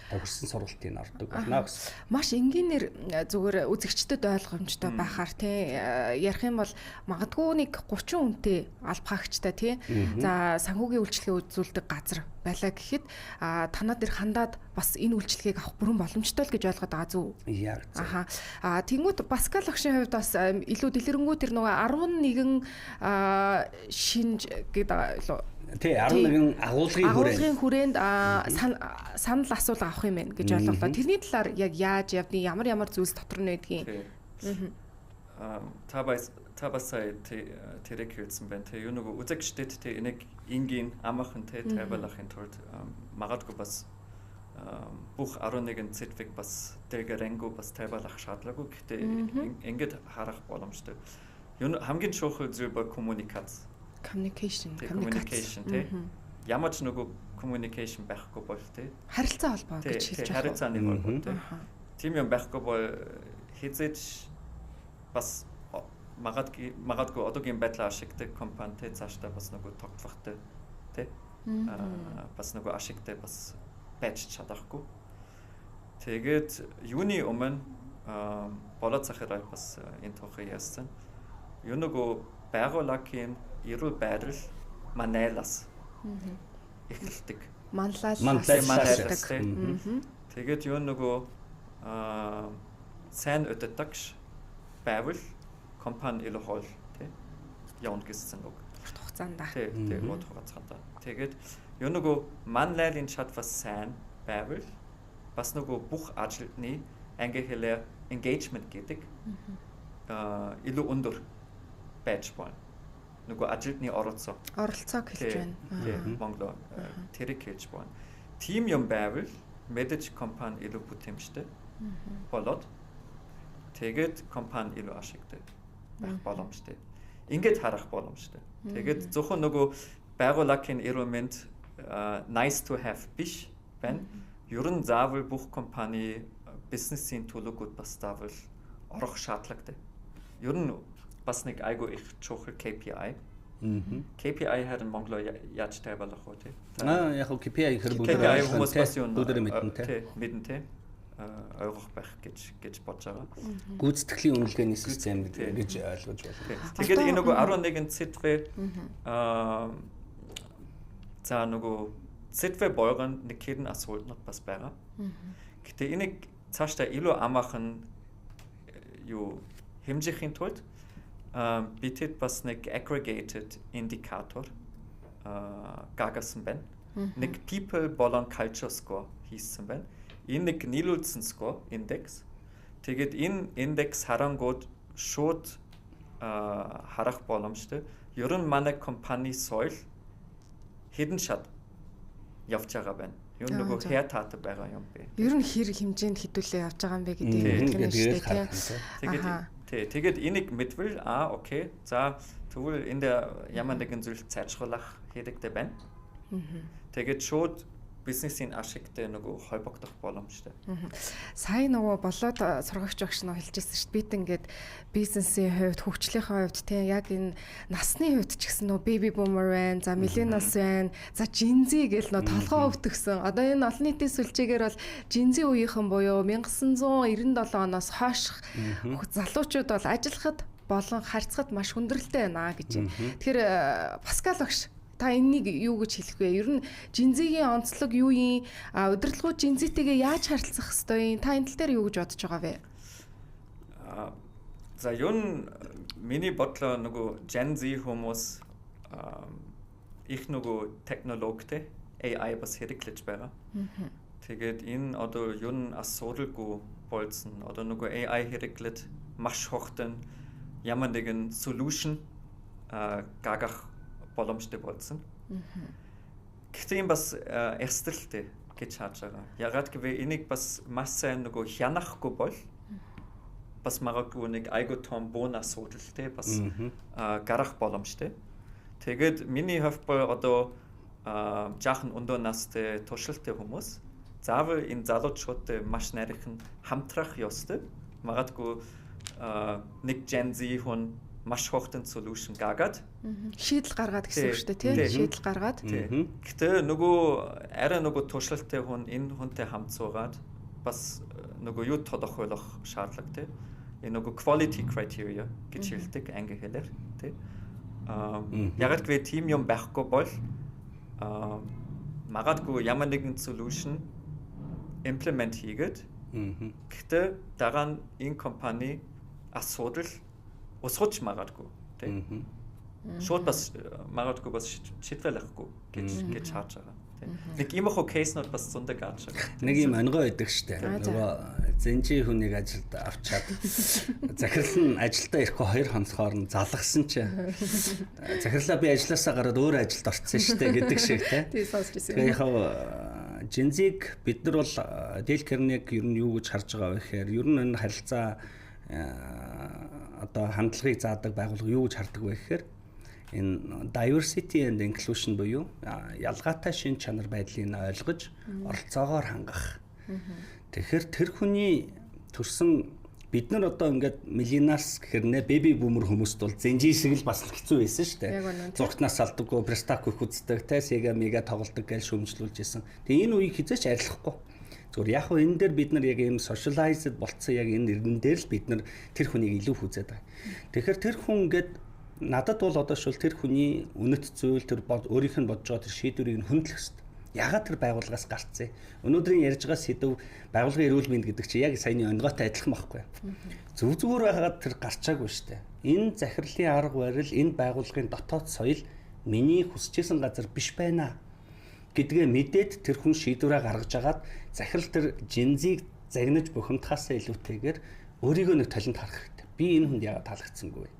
тохирсон сургалтыг ордог болно гэсэн. Маш энгийнээр зүгээр үзэгчдэд ойлгомжтой байхаар тий ярих юм бол магадгүй нэг 30 хүнтэй албахагчтай тий за санхүүгийн үйлчлэгээ үзүүлдэг газар байлаа гэхэд танаа дээр хандаад бас энэ үйлчлэгийг авах бүрэн боломжтой л гэж ойлгоод байгаа зү. Яг зөв. Тэнгүүд Паскал агшийн хувьд бас илүү дэлгэрэнгүй тэр нөгөө 11 шинж гэдэг тий 11 агуулгын хүрээнд санал асуулга авах юм байна гэж ойлголоо. Тэрний талаар яг яаж явдیں۔ Ямар зүйлс дотор нь байдгийг. Та бас тэрэг хэлсэн байна. Тэ юу нөгөө үзэгчдэд тэ энийг энгийн амархан тэ тавиалахын тулд магадгүй бас бүх 11 цэдвийг бас дэлгэрэнгүй бас тавиалах шаардлагагүй. Гэхдээ ингэж харах боломжтой. Хамгийн чухал зүйл бол коммуникац. Communication тий. Ямар ч нөгөө communication байхгүй бол тий. Харилцаа холбоо гэж хэлж байна. Харилцааны холбоо тий. Тийм юм байхгүй бол хэзээч бас магадгүй одоогийн байдлаар ашигтай компани тий цаашдаа бас нөгөө тогтвохтой тий. Бас нөгөө ашигтай бас байж чадахгүй. Тэгээд юуны өмнө болоод захирал бас энэ тухай яасан. Юу нөгөө байгууллагын эрүүл байрал манайлаас эхэлдэг. Манлайлдаг. Тэгээд юу нөгөө сайн өдөгч байвал компани илүү хол тий явна гэсэн үг. Урт хугацаанд. Тий, урт хугацаанд. Тэгээд юу нөгөө манлайлын чадвар сайн байвал бас нөгөө бүх ажилтны англи хэлээр engagement гэдэг илүү өндөр байж байна. Нөгөө ажилтны оролцоо хэлж байна. Монголоор тэрэг хэлж байна. Тим юм байвал мэдээж компани илүү бүтэмжтэй болоод тэгээд компани илүү ашигтай байх боломжтой. Ингээд харах боломжтой. Тэгээд зөвхөн нөгөө байгууллагын эрүүл мэнд nice to have биш байна. Ер нь заавал бүх компани бизнесийн төлөвүүд бас заавал орох шаардлагатай. Ер нь бас нэг айгүй их чухал KPI. KPI харин Монголоор яаж тавиалах вэ тий? Яг KPI хэрэг KPI хүмүүс бас юу мэдэн тий. Ойлгох байх гэж бодож байгаа. Гүйцэтгэлийн үнэлгээний систем гэж ойлгож байна. Тэгээд энэ нөгөө 11 цэдвэ за нөгөө цэдвэ болгоно нэг хэрэг асуулт бас байгаа. Гэтэ энийг цаашдаа илүү амархан юу хэмжихийн тулд битэд бас нэг aggregated indicator гаргасан байна. Нэг people болон culture score хийсэн байна. Энэ нэг нийлүүлсэн score index. Тэгээд энэ index харангууд шууд харах боломжтой. Ер нь манай компани соёл хэдэн шат явж байгаа байна. Юу нөгөө хяа таатай байгаа юм бэ? Ер нь хэр хэмжээнд хэдүүлээ явж байгаа юм бэ гэдгийг хэлэх нь шүү дээ. Тэгээд энийг мэдвэл окей. За тэгвэл энд ямар нэгэн зүйл цаашруулах хэрэгтэй байна. Тэгээд шууд бизнесийн ашигтай нөгөө холбогдох боломжтой. Сая нөгөө болоод сургагч багш нь хэлжсэн шүү дээ. Бид ингээд бизнесийн хувьд, хөгжлийн хувьд тийм яг энэ насны хувьд ч гэсэн нөгөө baby boomer байна, за millennials байна, за Gen Z гэл нөгөө толгоо өвтгсөн. Одоо энэ олон нийтийн сүлжээгээр бол Gen Z үеийнхэн буюу 1997 оноос хойш залуучууд бол ажиллахад болон харьцахад маш хүндрэлтэй байна гэж. Тэгэхээр Паскал багш та энэнийг юу гэж хэлэх вэ? Ер нь Жинзигийн онцлог юу юм? Удирдлагууд Жинзитэйгээ яаж харилцах ёстой юм? Та энэ тал дээр юу гэж бодож байгаа вэ? За юун миний бодлоо нөгөө Gen Z хүмүүс их нөгөө технологитой AI бас хэрэглэж байгаа. Тэгээд энэ одоо юун асуудалгүй болсон. Одоо нөгөө AI хэрэглээд маш хогтон ямар нэгэн solution гаргах боломжтой болсон. Гэхдээ энэ бас эрсдэлтэй гэж харж байгаа. Ягаад гэвэл энийг бас маш сайн нөгөө хянахгүй бол бас магадгүй нэг айгуу том бонус судалтай бас гарах боломжтой. Тэгээд миний хувьд одоо жаахан өндөр настай туршилттай хүмүүс заавал энэ залуучуудтай маш нарийнхан хамтрах ёстой. Магадгүй нэг Gen Z хүн маш хогтон solution гаргаад шийдэл гаргаад гэсэн үг шүү дээ тийм шийдэл гаргаад гэхдээ нөгөө арай нөгөө туршилттай хүн энэ хүнтэй хамт суугаад бас нөгөө юу тодорхойлох шаардлагатай энэ нөгөө quality criteria гэж хэлдэг англи хэлээр тийм яг л тийм юм байхгүй бол магадгүй ямар нэгэн solution implement хийгээд гэхдээ дараа нь энэ компани асуудал усгож магадгүй тийм шууд бас магадгүй бас шийдвэрлэхгүй гэж харж байгаа тийм нэг юм хоо кейснууд бас зөндөө гарч байгаа нэг юм онгой байдаг штэ нөгөө зэнжи хүнийг ажилд авчаад захирал нь ажилдаа ирэхгүй 2 хонцоор нь залгасан чи захирлаа би ажилласаа гараад өөр ажилд орцсон штэ гэдэг шиг тийм сонсч ирсэн тэгээ яг Жинзиг бид нар бол Дейл Карнеги ер нь юу гэж харж байгаа вэ гэхээр ер нь энэ харилцаа одоо хандлагыг заадаг байгууллага юу гэж хардаг вэ гэхээр энэ diversity and inclusion буюу ялгаатай шин чанар байдлыг ойлгож оролцоогоор хангах. Тэгэхээр тэр хүний төрсэн бид нар одоо ингээд millennials гэхэрнэ baby boomer хүмүүст бол зэнжи шиг л бас хэцүү байсан шүү дээ. Зургтнаас алдаггүй, престак үздэг, тега мега тоглолдог гэж шөмжлүүлж исэн. Тэгээ энэ үеийг хизээч арилгахгүй. Зүгээр яг хөө энэ дээр бид нар яг ийм socialized болцсон яг энэ иргэн дээр л бид нар тэр хүнийг илүү хүзээд байгаа. Тэгэхээр тэр хүн ингээд надад бол одоо шул тэр хүний үнэт зүйл тэр өөрийнх нь бодож байгаа тэр шийдвэрийг нь хөндлөх хэрэгтэй. Ягаад тэр байгууллагаас гарцээ? Өнөөдрийн ярьж байгаа сэдв байгууллагын эрүүл мэнд гэдэг чинь яг саяны онгойтой адилхан байхгүй. Зүгээр байгаад тэр гарчаагүй шүү дээ. Энэ захирлын арга барил энэ байгууллагын дотоод соёл миний хүсэжсэн газар биш байна гэдгээ мэдээд тэр хүн шийдвэрээ гаргаж агаад захирал тэр жинзийг загнаж бухимдахаасаа илүүтэйгээр өөрийгөө нэг талент харах хэрэгтэй. Би энэ хүнд яагаад таалагдсангүй вэ?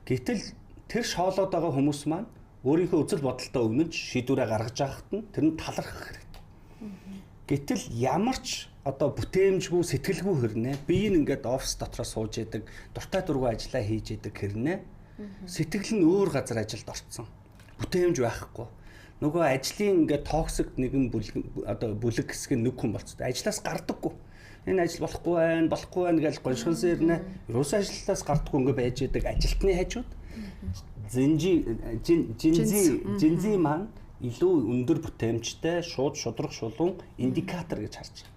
Гэтэл тэр шоолоод байгаа хүмүүс маань өөрийнхөө үзэл бодолтой өмнөж шийдвэрээ гаргаж байхад нь тэр нь талархах хэрэгтэй. Гэтэл ямар ч одоо бүтээмжгүй сэтгэлгүй хэрнээ би ингээд офис дотроо сууж яадаг, дуртай дургүй ажиллаа хийж яадаг хэрнээ сэтгэл нь өөр газар ажилд орцсон. Бүтээмж байхгүй. Нөгөө ажлын ингээд токсик нэгэн бүлэг хэсэг нэг хүн болцсон. Ажлаас гардаггүй. Энэ ажил болохгүй байна гэж гоншгонс ирнэ. Юусэн ажлаас гардаггүй ингээд байж яадаг ажилтны хажууд Жинзи маань илүү өндөр бүтээмжтэй шууд шудраг шулуун индикатор гэж харж байна.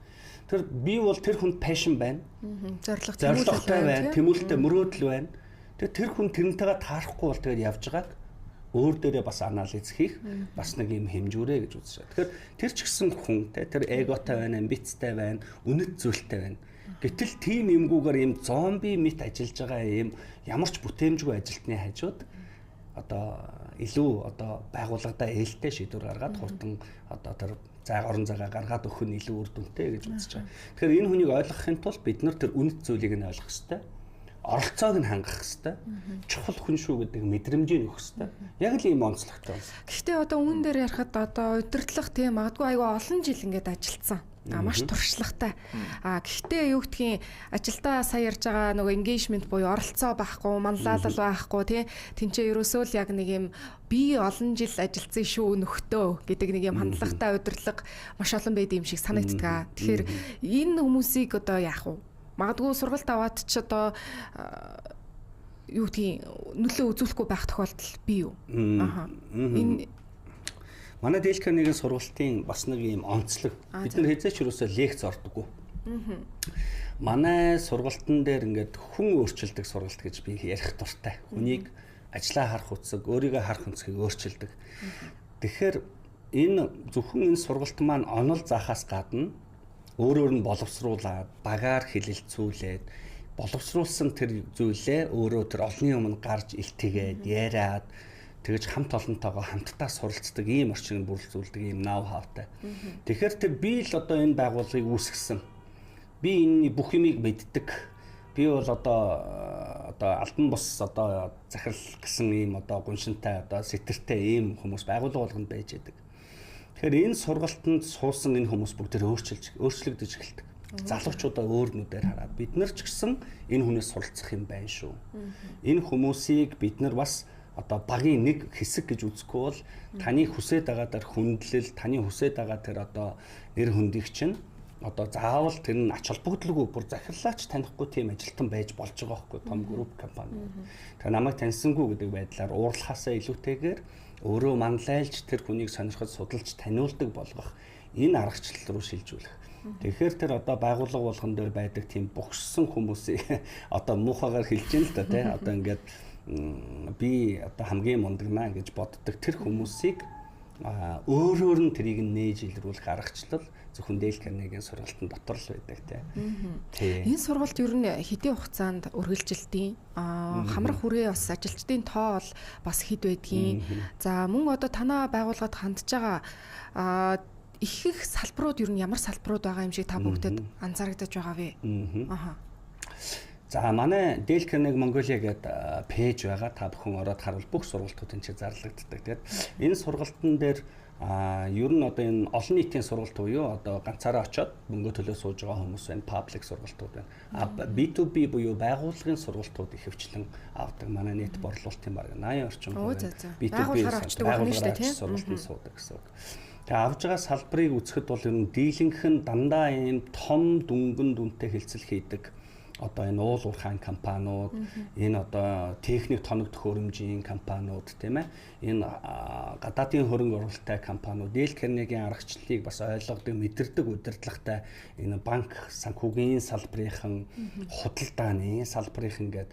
Тэр би бол тэр хүнд пашн байна. Зорилготой байна, тэмүүлэлтэй мөрөөдөл байна. Тэр хүн тэрнтэйгээ таарахгүй бол тэгээд явж байгааг өөр дээрээ бас анализ хийх бас нэг юм хэмжүүрээ гэж үзэж байна. Тэгэхээр тэр ч гэсэн хүнтэй тэр эготой байна, амбицтай байна, үнэт зүйлтэй байна. Гэтэл тийм юмгүйгээр ийм зомби мэт ажиллаж байгаа ийм ямар ч бүтээмжгүй ажилтны хажууд одоо илүү одоо байгууллагадаа ээлтэй шийдвэр гаргаад хурдан одоо тэр орон зайгаа гаргаад өгөх нь илүү үр дүнтэй гэж үзэж байгаа. Тэгэхээр энэ хүнийг ойлгохын тулд бид нар тэр үнэт зүйлийг нь ойлгох хэрэгтэй. Оролцоог нь хангах хэрэгтэй. Чухал хүн шүү гэдэг мэдрэмжийг өгөх хэрэгтэй. Яг л ийм онцлогтой. Гэхдээ одоо үүн дээр ярихад одоо удирдлага тийм магадгүй айгүй олон жил ингээд ажилдсан. Маш туршлагатай. Гэхдээ юу гэдгийг ажилдаа сая ярьж байгаа нөгөө engagement буюу оролцоо байхгүй, манлайлал байхгүй тий. Тинчээ ерөөсөө л яг нэг юм би олон жил ажилласан шүү нөхдөө гэдэг нэг юм хандлагатай удирдлага маш олон байд юм шиг санагддаг. Тэгэхээр энэ хүмүүсийг одоо яах вэ? Магадгүй сургалт аваад ч одоо юу гэдгийг нөлөө үзүүлэхгүй байх тохиолдол бий юу? Энэ манай Dale Carnegie сургалтын бас нэг юм онцлог. Бид нар хэзээч юусоо лекц ордоггүй. Манай сургалтын дээр ингээд хүн өөрчилдөг сургалт гэж би ярих дуртай. Хүнийг ажлаа харах үсэг, өөрийгөө харах үнцгийг өөрчилдөг. Тэгэхээр энэ зөвхөн энэ сургалт маань онол заахаас гадна өөрөөр нь боловсруулаад, багаар хилэлцүүлээд, боловсруулсан тэр зүйлээ өөрөө тэр олонний өмнө гарч илтгээд, яриад тэгэж хамт олонтойгоо хамтдаа суралцдаг ийм орчиныг бүрэлдэхүүлдэг ийм ноу хавтай. Тэгэхээр тэр би л одоо энэ байгууллагыг үүсгэсэн. Би энэ бүх юмыг мэддэг. Би бол одоо албан бус одоо захирал гэсэн ийм одоо гуншинтай одоо сэтэртэй ийм хүмүүс байгууллага болгонд байж байдаг. Тэгэхээр энэ сургалтанд суусан энэ хүмүүс бүгд өөрчлөгдөж эхэлдэг. Залуучуудаа өөр нүдээр хараад бид нар ч гэсэн энэ хүнээс суралцах юм байна шүү. Энэ хүмүүсийг бид нар бас одоо багийн нэг хэсэг гэж үзэхгүй бол таны хүсэж байгаа тэр хүндлэл, таны хүсэж байгаа тэр одоо нэр хүндийг чинь одоо заавал тэр нь ач холбогдлоггүй бүр захирлаач танихгүй тийм ажилтан байж болж байгаа байхгүй том групп компани. Тэгээ намайг таньсангүй гэдэг байдлаар уурлахаасаа илүүтэйгээр өөрөө манлайлж тэр хүнийг сонирхож судалж таниулдаг болгох энэ аргачлал руу шилжүүлэх. Тэгэхээр тэр одоо байгууллага болгон дээр байдаг тийм бухшсан хүмүүсийг одоо муухагаар хэлж юм л да тий одоо ингээд би одоо хамгийн мундаг маа гэж боддог тэр хүмүүсийг өөрөөр нь трийг нээж илрүүлэх аргачлал зөвхөн Dale Carnegie сургалтын дотор л байдаг тий. Энэ сургалт ер нь хэдийн хугацаанд үргэлжилдэг. Хамрах хүрээ бас ажилчдын тоо бол бас хэд байдгийг. За мөн одоо танаа байгууллагад хандж байгаа их салбарууд ер нь ямар салбарууд байгаа юм шиг та бүгдэд анзаарэгдэж байгаа вэ? За манай Dale Carnegie Mongolia гэдэг пэйж байгаа. Та бүхэн ороод харвал бүх сургалтууд энэ зарлагддаг. Тэгээд энэ сургалтын дээр ер нь одоо энэ олон нийтийн сургалт буюу одоо ганцаараа очоод мөнгө төлөө сууж байгаа хүмүүс байна. Паблик сургалтууд байна. B2B буюу байгууллагын сургалтууд их хвчлэн авдаг. Манай нийт борлуулалтын бараг 80 орчим B2B сургалтын суудаг гэсэн үг. Тэгээ авж байгаа салбарыг үзэхэд бол ер нь дийлэнх нь дандаа ийм том дүнгэн дүнтэй хэлцэл хийдэг. Одоо энэ уул уурхайн компаниуд, энэ одоо техник тоног төхөөрөмжийн компаниуд тийм ээ. Энэ гадаадын хөрөнгө оруулалттай компаниуд, Dale Carnegie-ийн аргачлалыг бас ойлгодог, мэдэрдэг удирдлагатай энэ банк, санхүүгийн салбарын, худалдааны салбарын ингээд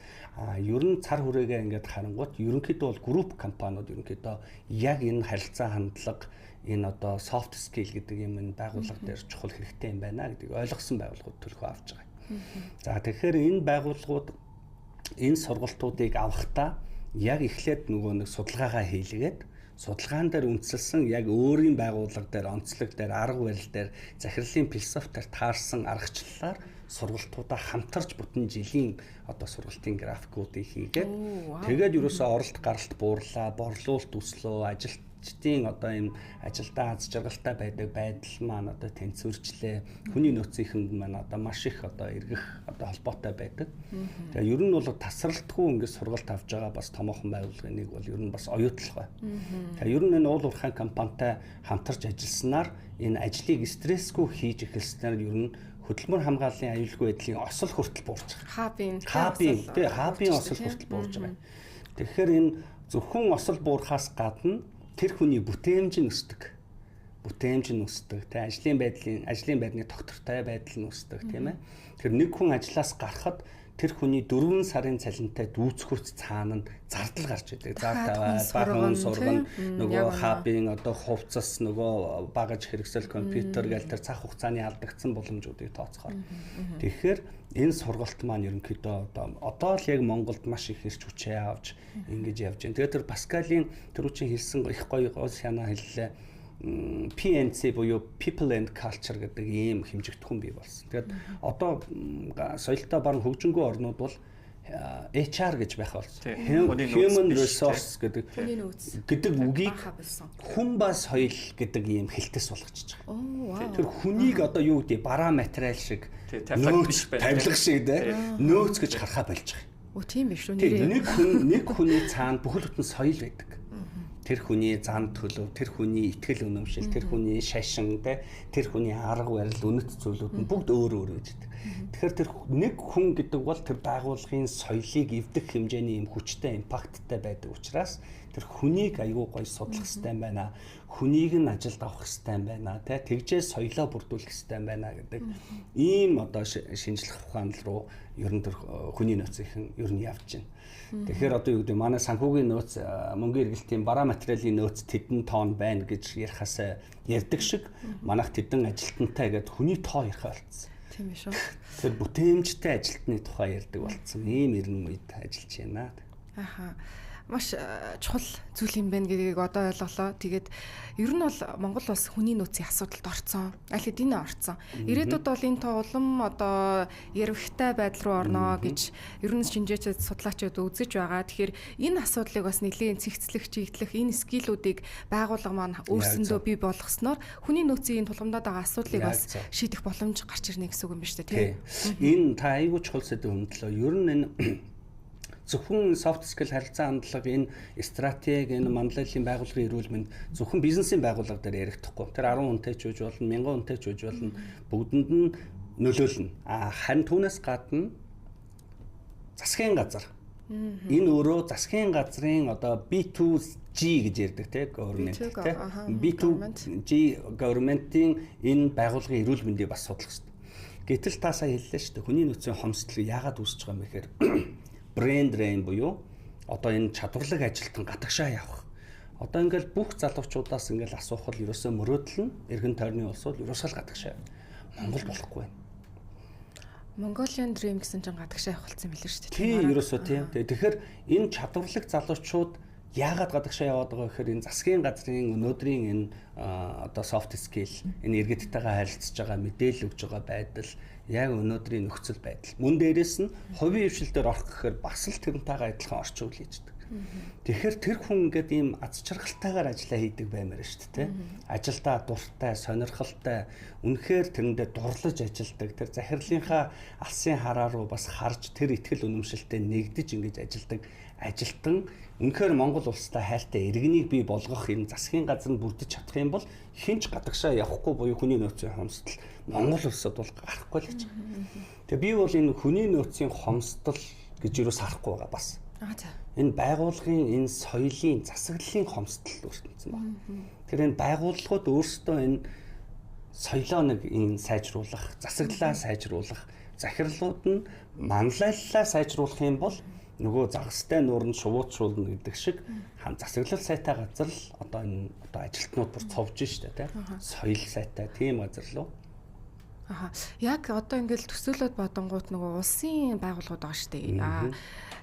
ер нь цар хүрээгээ ингээд харангуут ерөнхийдөө бол групп компаниуд ерөнхийдөө яг энэ харилцаа хандлага энэ одоо soft skill гэдэг юм энэ байгууллага дээр чухал хэрэгтэй юм байна гэдгийг ойлгосон байгууллагууд төлхөө авч байгаа. За тэгэхээр энэ байгууллагууд энэ сургалтуудыг авахдаа яг эхлээд нөгөө нэг судалгаагаа хийлгээд судалгаан дээр үндэслэн яг өөрийн байгууллага дээр онцлог дээр арга барил дээр захирлын философиор таарсан аргачлалаар сургалтуудаа хамтарч бүтэн жилийн одоо сургалтын графикуудыг хийгээд тэгээд ерөөсөө оролт гаралт буурлаа, борлуулалт өслөө, ажилчдын одоо ийм ажилдаа аз жаргалтай байдаг байдал маань одоо тэнцвэрчлээ. Хүний нөөцийнхэнд маань одоо маш их одоо эргэх одоо холбоотой байдаг. Тэгээ ер нь бол тасралтгүй ингээд сургалт авч байгаа бас томоохон байгууллагын нэг бол ер нь бас оюутлах бай. Тэгээ ер нь энэ уул уурхайн компанитай хамтарч ажилласнаар энэ ажлыг стрессгүй хийж эхэлснээр ер нь хөдөлмөр хамгааллын аюулгүй байдлын осол хүртэл буурч байгаа. Хабын осол хүртэл буурж байгаа. Тэгэхээр энэ зөвхөн осол буурахаас гадна тэр хүний бүтээмж нь өсдөг. Тэ ажлын байрны тогтвортой байдал нь өсдөг, тийм ээ. Тэгэхээр нэг хүн ажлаас гарахад тэр хүний 4 сарын цалинтай дүүцхүрц цаана нь зардал гарч идэг. Зар тавиад, багын сургана, нөгөө хабын одоо хувцас, нөгөө багаж хэрэгсэл компьютер гээл тэр цаг хугацааны алдагдсан боломжуудыг тооцохоор. Тэгэхээр энэ сургалт маань ерөнхийдөө одоо л яг Монголд маш их ирч хүчээ авч ингэж явж байна. Тэгээд тэр Паскалийн тэр үчин хэлсэн их гоё шанаа хэллээ. PNC буюу People and Culture гэдэг ийм хэмжигдэхүүн бий болсон. Тэгээд одоо соёлтой баруун хөгжингүй орнууд бол HR гэж байх болсон. Human resource гэдэг үгийг хүн ба соёл гэдэг ийм хэлтэс болгочихж байгаа. Тэр хүнийг одоо юу гэдэг бараа материал шиг тавилга шиг нөөц гэж харахаа болж байгаа. Тийм биш үү нэрээ. Нэг хүний цаана бүхэл бүтэн соёл байдаг. Тэр хүний зан төлөв, тэр хүний итгэл үнэмшил, тэр хүний шашин, тэр хүний арга барил, үнэт зүйлүүд нь бүгд өөр өөр байдаг. Тэгэхээр тэр нэг хүн гэдэг бол тэр байгууллагын соёлыг эвдэх хэмжээний юм хүчтэй, импакттай байдаг учраас тэр хүнийг аюул гой судлах хэрэгтэй байна. Хүнийг нь ажилд авах хэрэгтэй байна. Тэгжээ соёлоо бүрдүүлэх хэрэгтэй байна гэдэг ийм одоо шинжлэх ухаан руу ер нь тэр хүний нөөцийн ер нь явж байна. Тэгэхээр одоо юу гэдэг манай санхүүгийн нөөц мөнгө эргэлтийн бараа материалын нөөц тэдэн тонн байна гэж ярихаас ярьдаг шиг манайх тэдэн ажилтнтай гэдэг хүний тоо ярих болсон. Тийм биш үү? Тэр бүтээмжтэй ажилтны тухай ярьдаг болсон. Ийм эрен үед ажиллаж байна. Аха. Маш чухал зүйл юм байна гэдгийг одоо ойлголоо. Тэгээд ер нь бол Монгол улс хүний нөөцийн асуудалд орцсон. Аль хэдийн орцсон. Ирээдүйд бол энэ тоо улам одоо ярвхтай байдал руу орно гэж ер нь шинжээчид судлаачид үзэж байгаа. Тэгэхээр энэ асуудлыг бас нэлийн цэгцлэх, чигтлэх энэ скиллүүдийг байгууллага маань өөрсөндөө бий болгосноор хүний нөөцийн тулгамдаад байгаа асуудлыг бас шийдэх боломж гарч ирнэ гэсэн үг юм байна шүү дээ. Энэ та айгүй чухал сэдв хөндлөө. Ер нь энэ зөвхөн soft skill харилцаа хандлага энэ стратеги энэ манлайлалын байгууллагын эрүүл мэнд зөвхөн бизнесийн байгууллага дээр ярихдаггүй. Тэр 10 хүнтэй ч үж болно, 1000 хүнтэй ч үж болно. Бүгдэнд нь нөлөөлнө. Харин түүнээс гадна засгийн газар. Энэ өөрөө засгийн газрын одоо B2G гэж ярьдаг тийм government тийм B2G government-ийн энэ байгууллагын эрүүл мэндийг бас судлах хэрэгтэй. Гэтэл та сая хэллээ шүү дээ. Хүний нөөцийн хомсдол яагаад үүсэж байгаа юм бэ гэхээр brain drain буюу одоо энэ чадварлаг ажилтан гадагшаа явах. Одоо ингээл бүх залуучуудаас ингээл асуухал ерөөсөө мөрөөдөл нь эргэн тойрны улсууд ерөөсөө л гадагшаа. Монгол болохгүй байна. Mongolian Dream гэсэн чинь гадагшаа явах болсон юм билээ шүү дээ. Тийм ерөөсөө тийм. Тэгэхээр энэ чадварлаг залуучууд яагаад гадагшаа яваад байгаа гэхээр энэ засгийн газрын өнөөдрийн энэ одоо soft skill энэ иргэдтэйгээ харилцаж байгаа мэдээлэл өгж байгаа байдал яг өнөөдрийн нөхцөл байдал. Мөн дээрээс нь хувийн хвшилтээр орох гэхээр бас л тэрнтэйгээ адилхан орчин үйл хийдэг. Тэгэхээр тэр хүн ингээд ийм аз жаргалтайгаар ажиллаа хийдэг баймаар шүү дээ. Ажилдаа дуртай, сонирхолтой, үнэхээр тэрэндээ дурлаж ажилдаг. Тэр захирлынхаа алсын хараа руу бас харж тэр итгэл үнэмшилтэд нэгдэж ингэж ажилдаг ажилтан үнэхээр Монгол улстай хайртай иргэнийг бий болгох энэ засгийн газар нь бүрдэж чадах юм бол хинч гадагшаа явахгүй буюу хүний нөөцийн хомсдол Монгол улсад бол гарахгүй л гэж. Тэгээ би бол энэ хүний нөөцийн хомсдол гэж юус харахгүй байгаа бас. Энэ байгууллагын энэ соёлын засаглалын хомсдол үүссэн байна. Тэр энэ байгууллагууд өөрсдөө энэ соёлоо нэг энэ сайжруулах, засаглалаа сайжруулах, захирлууд нь манлайллаа сайжруулах юм бол нөгөө загастай нууранд шувуучруулна гэдэг шиг засаглал сайтай газар л одоо энэ одоо ажилтнууд бүр цовж штэ тий. Соёл сайтай тийм газар лөө. Яг одоо ингээл төсөөлөд бодонгууд нөгөө улсын байгууллагууд байгаа штэ.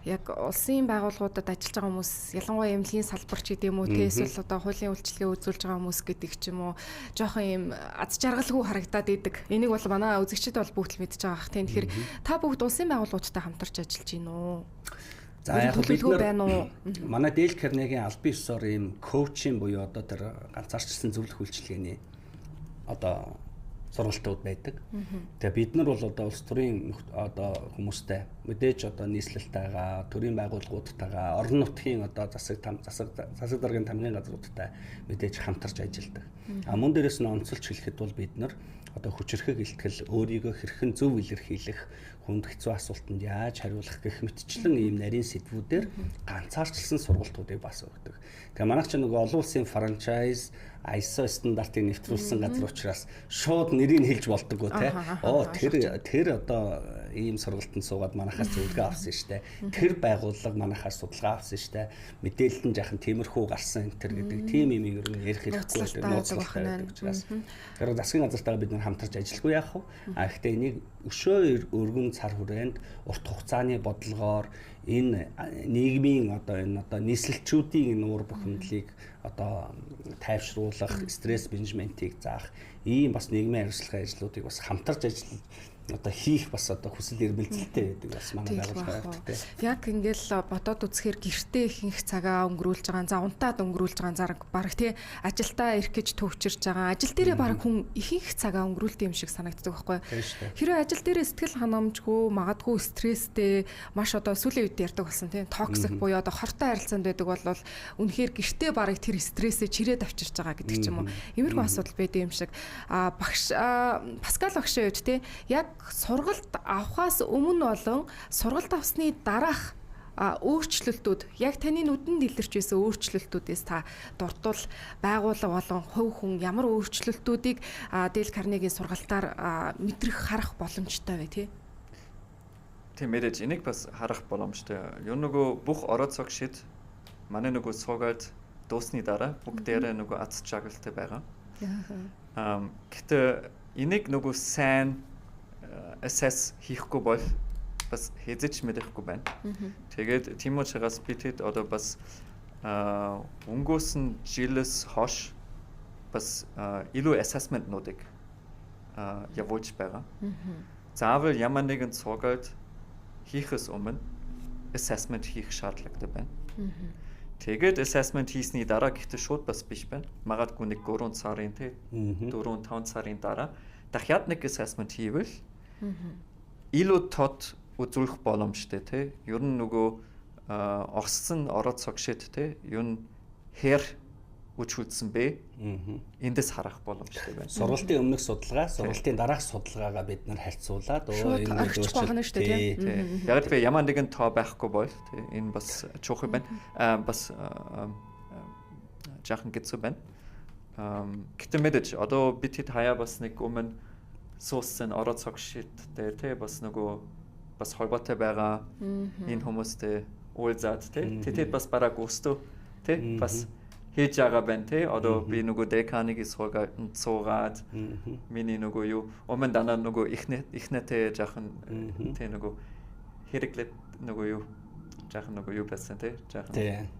Яг улсын байгууллагуудад ажиллаж байгаа хүмүүс ялангуяа эмнэлгийн салбарч гэдэг юм уу те эсвэл одоо хуулийн үйлчилгээ үзүүлж байгаа хүмүүс гэдэг ч юм уу жоохон юм аз жаргалгүй харагдаад идэг. Энийг бол манай үзэгчид бол бүгд л мэдж байгаа бах. Тэгэхээр та бүгд улсын байгууллагуудтай хамтарч ажиллаж байна уу? За яг бид нар манай Dale Carnegie-ийн албан ёсоор ийм коучинг буюу одоо тэр ганцаарчилсан зөвлөх үйлчилгээний одоо сургалтууд байдаг. Тэгээ бид нар бол одоо улс төрийн одоо хүмүүстэй мэдээж одоо нийслэлтэйгээ, төрийн байгууллагуудтайгаа, орон нутгийн одоо засаг даргын тамгын газруудтай мэдээж хамтарч ажилладаг. Мөн дээрээс нь онцолж хэлэхэд бол бид нар одоо хүчрхэг илтгэл, өөрийгөө хэрхэн зөв илэрхийлэх, хүнд хэцүү асуултанд яаж хариулах гэх мэтчлэн ийм нарийн сэдвүүдээр ганцаарчилсан сургалтуудыг бас өгдөг. Тэгээ манайх ч нөгөө олон улсын франчайз ISO стандартыг нэвтрүүлсэн газар учраас шууд нэрийг хэлж болдоггүй те. Тэр одоо ийм сургалтанд суугаад манайхаас зөвлөгөө авсан штэ. Тэр байгууллага манайхаас судалгаа авсан штэ. Мэдээлэл нь жаахан тиймэрхүү гарсан энэ гэдэг тийм юм ер нь ярих хэрэггүй нууцлалтай байдаг учраас. Тэгэхээр засгийн газартаа бид нар хамтарч ажиллахгүй яах вэ? Гэхдээ энийг өшөө өргөн цар хүрээнд урт хугацааны бодлогоор энэ нийгмийн одоо нийслэлчүүдийн энэ уур бухимдлыг одоо тайвшруулах, стресс менежментийг заах ийм бас нийгмийн хариуцлагын ажлуудыг бас хамтарч ажиллаж одоо хийх бас одоо хүсэл эрмэлзэлтэй байдаг бас манай байгууллага байдаг. Яг ингээл бодоод үзэхээр гэртээ ихэнх цагаа өнгөрүүлж байгаа, за унтаад өнгөрүүлж байгаа зараг баг тий ажилдаа ирэх гэж төвчөрж байгаа. Ажил дээрээ баг хүн ихэнх цагаа өнгөрүүлдэг юм шиг санагддаг байхгүй. Хэрэв ажил дээрээ сэтгэл ханамжгүй, магадгүй стресстэй, маш одоо сүүлийн үед ярьдаг болсон тий токсик буюу одоо хортой харилцаанд байдаг бол үнэхээр гэртээ баг тэр стрессээ чирээд авчирч байгаа гэдэг ч юм уу. Иймэрхүү асуудал байдаг юм шиг. Багш Паскал багшийн үед тий яг сургалт авахаас өмнө болон сургалт авсны дараах өөрчлөлтүүд яг таны нүдэнд илэрч байсан өөрчлөлтүүдээс та дурдвал байгууллага болон хувь хүн ямар өөрчлөлтүүдийг Дейл Карнегийн сургалтаар мэдрэх харах боломжтой вэ тий? Тийм мэдээж энийг бас харах боломжтой. Юу нөгөө бүх ороо цог шид манай нөгөө сургалт дуусны дараа бүгдээрээ нөгөө аз жаргалтай байгаа. Гэтэ энийг нөгөө сайн assess хийхгүй бол бас хэзээ ч мэдэхгүй байна. Тэгээд тийм учраас битэд одоо бас өнгөрсөн жилээс хойш бас илүү assessment-нуудыг явуулж байгаа. Заавал ямар нэгэн сургалт хийхээс өмнө assessment хийх шаардлагатай байна. Тэгээд assessment хийсний дараа гэхдээ шууд бас биш байна. Магадгүй нэг 3 сарын тий 4-5 сарын дараа дахиад нэг assessment хийвэл илүү тод үзүүлэх боломжтой тий. Ер нь нөгөө орсон ороо цог шид тий. Ер нь хэр үчүүлсэн бэ? Эндээс харах боломжтой байна. Сургалтын өмнөх судалгаа, сургалтын дараах судалгаагаа бид нар харьцуулаад энэ өөрчлөлт байна шүү дээ тий. Яг л ямар нэгэн тоо байхгүй бол тий энэ бас чухал байна. Бас жаахан хэцүү байна. Гэтэ мэдээж одоо бид хэд хаяа бас нэг өмнө суусан ороо цог шид дээр тий бас нөгөө бас холбоотой байгаа энэ хүмүүстэй уулзаад тий тэтэд бас бараг өстөө тий бас хийж байгаа байна тий одоо би нөгөө деканыгийн суугаад миний нөгөө юу өмнө дана нөгөө ихнэтэй жаахан тий нөгөө хэрэглээд нөгөө юу жаахан нөгөө юу байсан тий жаахан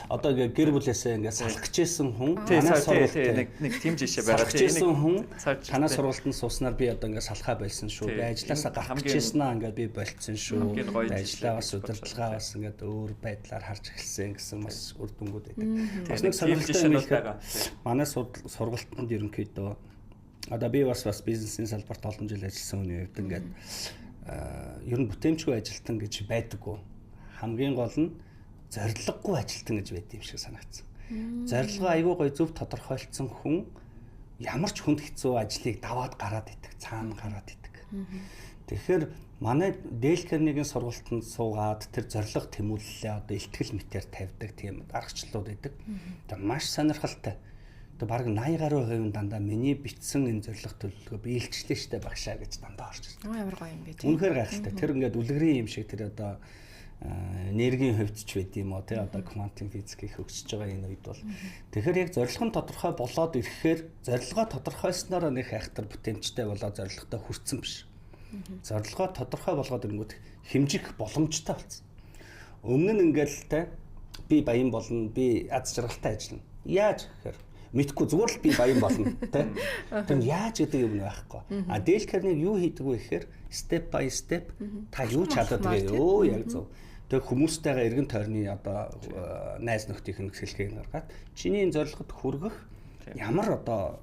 одоо гэр бүлээсээ ингээд салах гэжсэн хүн танаас сургалтын нэг тийм жишээ байгаа тийм гэжсэн хүн танаас сургалтанд сууснаар би одоо ингээд салхаа болсон шүү. Би ажилласаа гарах гэжсэнаа ингээд би болцсон шүү. Ажлаа бас удирдлагаа бас ингээд өөр байдлаар харж эхэлсэн гэсэн бас үр дүнгууд байдаг. Бас нэг сонирхолтой байгаа. Манай сургалтанд ерөнхийдөө одоо би бас бизнесийн салбарт олон жил ажилласан хүний хувьд ингээд ер нь бүтээмжгүй ажилтан гэж байдаггүй. Хамгийн гол нь зорилгогүй ажилтан гэж байд юм шиг санагдсан. Зорилгоо аягүй гой зөв тодорхойлцсон хүн ямар ч хүнд хэцүү ажлыг даваад гараад идэг, цаана гараад идэг. Тэгэхээр манай Дейл Карнегийн сургалтанд суугаад тэр зорилго тэмүүлэлээ одоо ихтгэл мэтээр тавьдаг тийм аргачлалууд байдаг. Тэгээ маш сонирхолтой. Тэгээ бараг 80 гаруй хувийн дандаа миний бичсэн энэ зорилго төлөвлөгөө биелжлээ штэ багшаа гэж дандаа орж ирсэн. Ямар гоё юм бэ тийм. Үнэхээр гайхалтай. Тэр ингээд үлгэрийн юм шиг тэр одоо энергийн хувьд ч байд юм уу тий одоо квантын физикийг хөгжиж байгаа энэ үед бол тэгэхээр яг зорилго нь тодорхой болоод ирэхээр зорилгоо тодорхойсноор нэг хайхтар бүтээмжтэй болоод зорилготой хүрсэн биш. Зорилгоо тодорхой болгоод ирэнгүүт хэмжих боломжтой болсон. Өмнө нь ингээл тий би баян болно, би аз жаргалтай ажиллана. Яаж гэхээр мэдгүй зүгээр л би баян болно тий. Тэр яаж гэдэг юм байхгүй. Дейл Карнеги юу хийдэг вэ гэхээр step by step та юу чаддаг вэ? Өө яг зөв. Тэг хүмүүстэйгээ эргэн тойрны одоо найз нөхдийн хэлхийг гаргаад чиний зорилгод хүргэх ямар одоо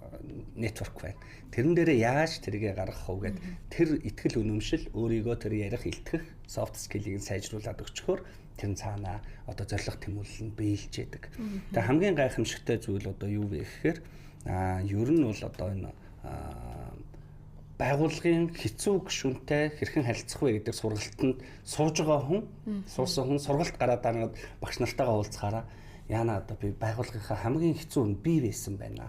нэтворк байна. Тэрэн дээрээ яаж тэргээ гаргах вэ гэд тэр итгэл үнэмшил өөрийгөө тэр ярих илтгэх soft skill-ийг сайжруулад өчгөхөөр тэр цаанаа одоо зорилго тэмүүлэл нь биелжээдэг. Тэг хамгийн гайхамшигтай зүйл одоо юу вэ гэхээр ер нь бол одоо энэ байгууллагын хэцүү гишүүнтэй хэрхэн харилцах вэ гэдэг сургалтанд сууж байгаа хүн, суусан хүн сургалт гараад дараад багш нартайгаа уулзахаараа яана одоо би байгууллагынхаа хамгийн хэцүү нь би байсан байна.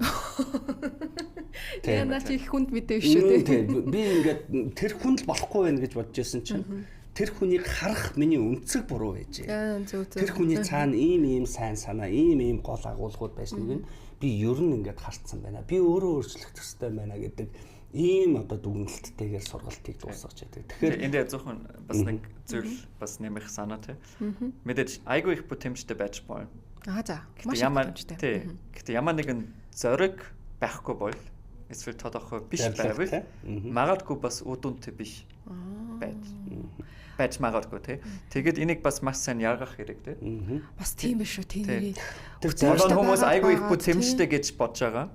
Яна чи их хүнд мэдээв шүү дээ. Би ингээд тэр хүнд л болохгүй байх гэж бодож байсан чинь тэр хүнийг харах миний өнцөг буруу байжээ. Тэр хүний цаана ийм сайн санаа, ийм гол агуулгууд байсныг нь би ер нь ингээд харцсан байна. Би өөрөө өөрчлөх ёстой байна гэдэг ийм одоо дүгнэлттэйгээр сургалтыг дуусгаж байдаг. Тэгэхээр энд зөвхөн бас нэг зүйл бас нэмэх санаа тий. Мэдээж айгүй их бүтэмжтэй байж болно. За. Маш бүтэмжтэй. Гэхдээ ямар нэгэн зориг байхгүй бол эсвэл тодорхой биш байвал магадгүй бас үдүнтэй биш байж магадгүй тий. Тэгээд энийг бас маш сайн ялгах хэрэгтэй. Бас тийм биш үү тийм. Тэр хүмүүс айгүй их бүтэмжтэй гэж бодож байгаа.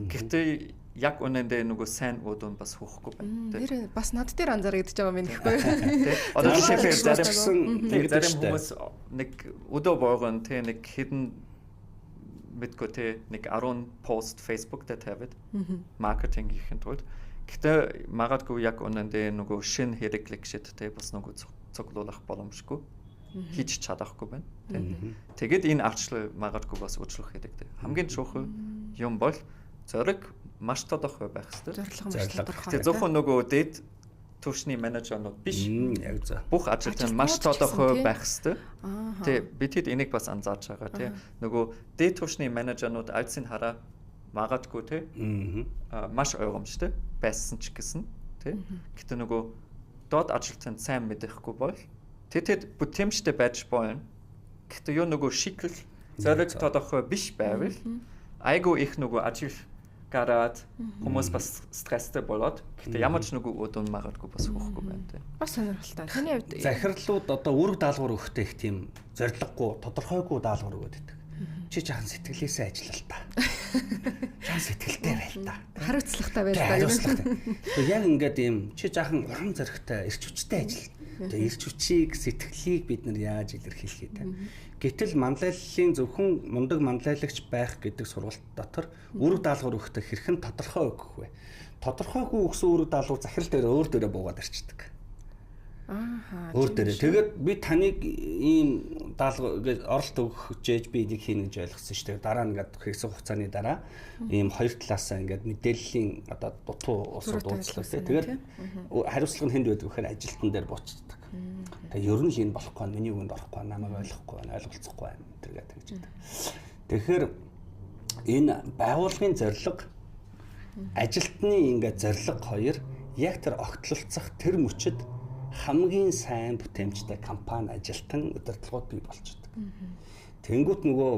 Гэхдээ яг үнэндээ нөгөө сайн үдүн бас хөөхгүй байна. Тэр бас над дээр анзаарэгдэж байгаа юм гэхгүй. Одоо жишээлбэл зарим хүмүүс нэг өдөө боогон тий нэг хідэн мэдгүй тий нэг 10 пост Facebook дээр тавиад маркетинг хийхэд тулд гэхдээ магадгүй яг үнэндээ нөгөө шин хэрэглэх шийдтэй бас нөгөө цуглуулах боломжгүй хийж чадахгүй байна. Тэгээд энэ арчлал магадгүй бас өөрчлөх хэрэгтэй. Хамгийн чухал юм бол зориг маш тодорхой байх хэрэгтэй. Зорилго маш тодорхой. Тэгээд зөвхөн нөгөө дэд түвшний менежернууд биш. Яг зөв. Бүх ажилтан маш тодорхой байх хэрэгтэй. Тэгээд бид энийг бас анзаарч байгаа тий. Нөгөө дэд түвшний менежернууд альцын хараа магадгүй тий. Маш ойлгомжтой байсан ч гэсэн тий. Гэтэ нөгөө доод ажилтан сайн мэдэхгүй бол тэд бүтэмжтэй байж болно. Гэтэ юу нөгөө шикэл зориг тодорхой биш байвал айгүй их нөгөө ажил гараад хүмүүс бас стресстэй болоод гэтэ ямар ч нөгөө өдөн магадгүй бас хөөхгүй байна тий. Бас сонирхолтой. Таны хувьд захирлууд одоо үүрэг даалгавар өгөхтэй их тийм зориггүй, тодорхойгүй даалгавар өгöd байдаг. Чи жаахан сэтгэлээсээ ажиллаа л та. Жаахан сэтгэлтэй байл та. Хариуцлагатай байл та. Хариуцлагатай. Тэгээ яг ингээд ийм чи жаахан урам зоригтой, эрч хүчтэй ажил. Тэгээ эрч хүчийг, сэтгэлийг бид нар яаж илэрхийлэх вэ? Гэтэл манлайллын зөвхөн мундаг манлайлагч байх гэдэг сургалт дотор үүрэг даалгавар өгөхтэй хэрхэн тодорхой өгөх вэ? Тодорхойгүй өгсөн үүрэг даалгавар захирал дээр өөр дээрээ буугаад ирчихдэг. Өөр дээрээ. Тэгээд би таныг ийм даалгавар оролт өгөхжээж би энийг хийнэ гэж ойлгосон шүү дээ. Дараа нь ингээд хэсэг хугацааны дараа ийм хоёр талаасаа ингээд мэдээллийн одоо дутуу усууд уулзлаа. Тэгээд хариуцлага нь хэнд байдаг гэхээр ажилтан дээр буучдаг. Тэгээд ер нь л энэ болохгүй, миний үгэнд орохгүй, намайг ойлгохгүй, ойлголцохгүй байна гэдэг гэж байдаг. Тэгэхээр энэ байгууллагын зорилго ажилтны ингээд зорилго хоёр яг тэр огтлолцох тэр мөчөд хамгийн сайн бүтээмжтэй компани ажилтан удирдлагууд бий болчихдог. Тэнгүүт нөгөө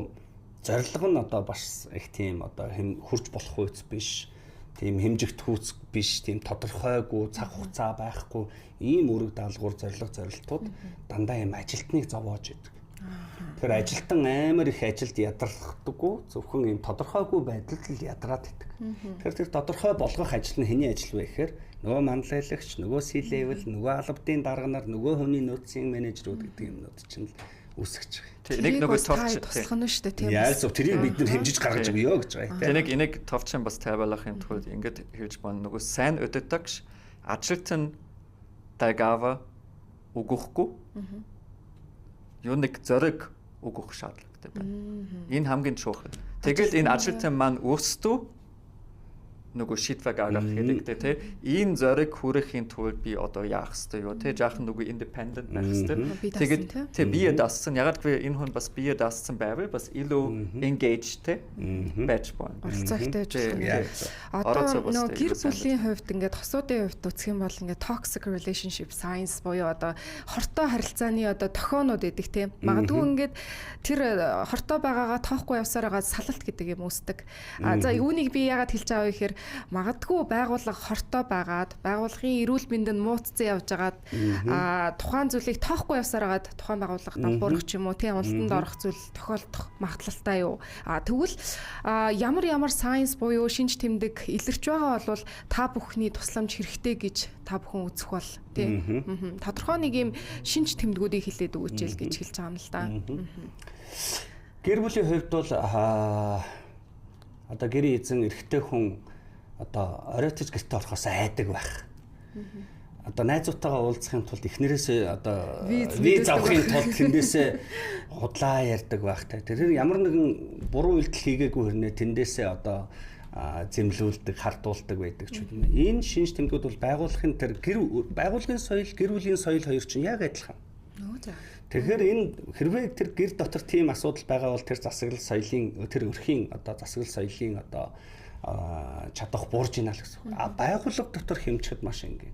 зорилго нь одоо бас их тийм одоо хурж болох үйц биш, тийм хэмжигт хүүц биш, тийм тодорхойгүй цаг хугацаа байхгүй ийм үүрэг даалгавар зорилтууд дандаа ийм ажилтныг зовоож идэг. Тэгэхээр ажилтан амар их ажилд ядрахдаггүй, зөвхөн ийм тодорхойгүй байдалд л ядраад идэг. Тэгэхээр тэр тодорхой болгох ажил нь хэний ажил вэ гэхээр нөгөө манлайлагч, нөгөө C-level, нөгөө албадын дарганаар, нөгөө хүний нөөцийн менежерүүд гэдэг юмнууд чинь л үүсгэж байгаа. Энийг нөгөө товч туслах нь шүү дээ тийм. Яаж зөв тэрийг бид нар хэмжиж гаргаж өгөө гэж байгаа тийм. Энийг товчхон бас тавиалахын тулд ингэж хэлж байна. Нөгөө сайн өдөртөгч ажилтан дагава өгөхгүй. Юу нэг зориг өгөх шаардлагатай байна. Энэ хамгийн чухал. Тэгэл энэ ажилтан маань өөрсдөө нөгөө шийдвэр гаргах хэрэгтэй тий. Энэ зориг хүрэхийн тулд би одоо яах ёстой юу тий. Жаахан нөгөө independent байх ёстой. Тэгээд тий бие даасан. Ягаад гэвэл энэ хүн бас бие даасан байвал бас илүү engaged тий байж болно. Оролцоогтой байж байгаа. Одоо нөгөө гэр бүлийн хувьд ингээд хосуудын хувьд үзэх юм бол ингээд toxic relationship science буюу одоо хортой харилцааны одоо тохионууд гэдэг тий. Магадгүй ингээд тэр хортой байгаагаа тоохгүй явсаар байгаа салалт гэдэг юм үүсдэг. За үүнийг би ягаад хэлж байгаа вэ гэхээр магадгүй байгууллага хортой байгаад байгууллагын эрүүл мэндэнд муудцсан явж агаад тухайн зүйлийг тоохгүй явсаар агаад тухайн байгууллага далбуурах ч юм уу тийм уналтанд орох зүйл тохиолдох магадлалтай юу. Тэгвэл ямар сайенс буюу шинж тэмдэг илэрч байгаа бол та бүхний тусламж хэрэгтэй гэж та бүхэн үзэх бол тийм. Тодорхой нэг юм шинж тэмдгүүдийг хэлээд өгөөч л гэж хэлж байгаа юм л да. Гэр бүлийн хувьд бол одоо гэрийн эзэн эрэгтэй хүн одоо оройтож гэртээ орохоос айдаг байх. Одоо найзуудтайгаа уулзахын тулд эхнэрээсээ одоо виз авахын тулд тэндээсээ худлаа ярьдаг байх. Тэр ямар нэгэн буруу үйлдэл хийгээгүй хэрнээ тэндээсээ одоо зэмлүүлдэг, хардуулдаг байдаг ч юм. Энэ шинж тэмдгүүд бол байгууллагын тэр байгууллагын соёл, гэр бүлийн соёл хоёр чинь яг адилхан. Тэгэхээр энэ хэрвээ тэр гэр дотор тийм асуудал байгаа бол тэр засаглал соёлын тэр өрхийн одоо засаглал соёлын одоо чадах буурж ийна л гэсэн. Байгууллага дотор хэмжихэд маш энгийн.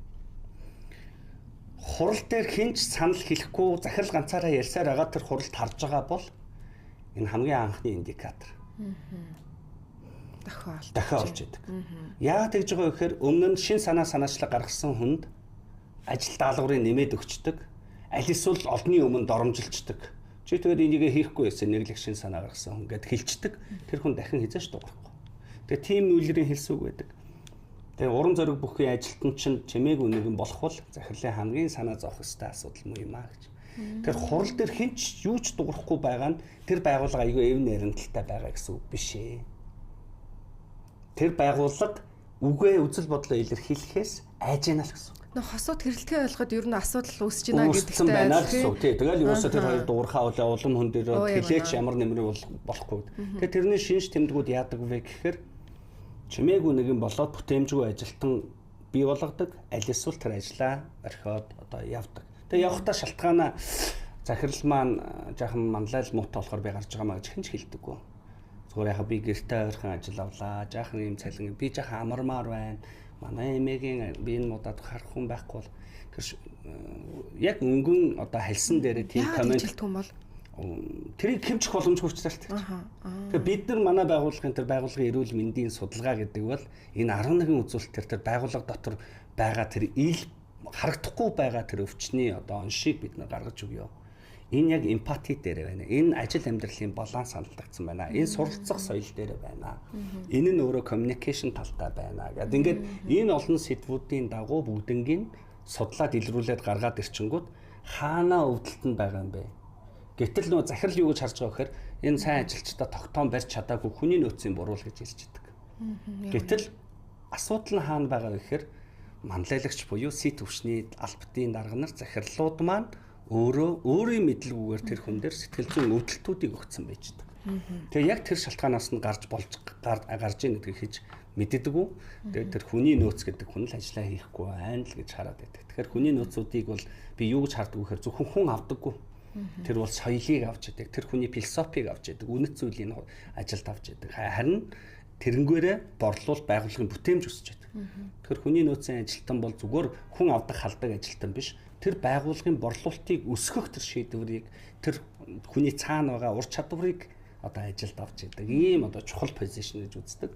Хурал дээр хинч санал хэлэхгүй захирал ганцаараа ярьсаар байгаа тэр хуралд харж байгаа бол энэ хамгийн анхны индикатор. дахиад олж идэг. Яагаад тэгж байгаа вэ гэхээр өмнө нь шин санаачлаг гаргасан хүнд ажил даалгаврыг нэмээд өгчдөг. Аль эсвэл олонний өмнө доромжилчдаг. Чи тэгээд энийг хийхгүй байсан нэг л шин санаа гаргасан хүн гэд хэлцдэг. Тэр хүн дахин хизээш дуурахгүй. Тэгээд тийм үйлрийн хэлсүүг байдаг. Тэгээ уран зориг бүхий ажилтан чинь чимээг үнэгэн болох бол захирлын хамгийн санаа зовх ёстой асуудал муу юм аа гэж. Тэр хурал дээр хинч юу ч дуурахгүй байгаа нь тэр байгууллага аягүй эв нэрэнтэлтэй байгаа гэсэн үг биш ээ. Тэр байгууллага үгээ үзэл бодлоо илэрхийлэхээс айж яана л гэсэн. Хосууд хэрэлтгээ ойлгоход ер нь асуудал үүсэж байна гэдэгтэй байна л гэсэн. Тий. Тэгэл юусоо тэр хоёр дуурхаа улам хүн дээр хэлээч ямар нэмрээ болохгүй. Тэгээ тэрний шинж тэмдгүүд яадаг вэ гэхээр чимээгүй нэгэн болоод бүтээмжгүй ажилтан бий болгодог. Аль эсвэл тэр ажлаа орхиод одоо явдаг. Тэгээ явахдаа шалтгаанаа захирал маань жаахан манлайл муутай болохоор би гарч байгаа маа гэж хинч хэлдэггүй. Зүгээр яхаа би гэртээ ойрхон ажил авлаа. Жаахан юм цалин би жаахан амармаар байна. Манай эмээгийн би энэ муудад харах хүн байхгүй бол тэр яг өнгөн одоо хэлсэн дээрээ тийм комент хэлтгүн бол тэрийг хэмжих боломжгүй учраас тийм. Тэгэхээр бид нар манай байгууллагын тэр байгууллагын эрүүл мэндийн судалгаа гэдэг бол энэ 11 үзүүлэлт тэр байгууллага дотор байгаа тэр ил харагдахгүй байгаа тэр өвчний одоо оншийг бид нар гаргаж өгье. Энэ яг эмпати дээр байна. Энэ ажил амьдралын баланс хандлагдсан байна. Энэ суралцах соёл дээр байна. Энэ нь өөрөө communication талтай байна. Гэт ингээд энэ олон сэдвүүдийн дагуу бүгднийг судлаад илрүүлээд гаргаад ирчингүүд хаана өвдөлтөнд байгаа юм бэ? Гэтэл нөө захирал юу гэж харж байгаа гэхээр энэ сайн ажилчдаа тогтоом барьж чадаагүй хүний нөөцийн буруу л гэж хэлж байдаг. Гэтэл асуудал нь хаана байгаа вэ гэхээр манлайлагч буюу сит төвшний албадын дарга нар захирлууд маань өөрийн мэдлэгүүгээр тэр хүн дээр сэтгэл зүйн өвдөлтүүдийг өгсөн байж байгаа. Тэгээ яг тэр шалтгаанаас нь гарч ийн гэдгийг хийж мэддэггүй. Тэгээ тэр хүний нөөц гэдэг хүн л ажиллаа хийхгүй байна л гэж хараад байдаг. Тэгэхээр хүний нөөцүүдийг бол би юу гэж харддаг вэ гэхээр зөвхөн хүн авдаггүй. Тэр бол соёлыг авч идэг, тэр хүний философиг авч идэг, үнэт зүйлийг ажилд авч идэг. Харин тэрэнгээрээ борлуулалт байгууллагын бүтээмж өсөж идэг. Тэгэхээр хүний нөөцийн ажилтан бол зүгээр хүн авдаг халдаг ажилтан биш. Тэр байгууллагын борлуулалтыг өсгөх тэр шийдвэрийг тэр хүний цаана байгаа ур чадварыг одоо ажилд авч идэг. Ийм одоо чухал позишн гэж үздэг.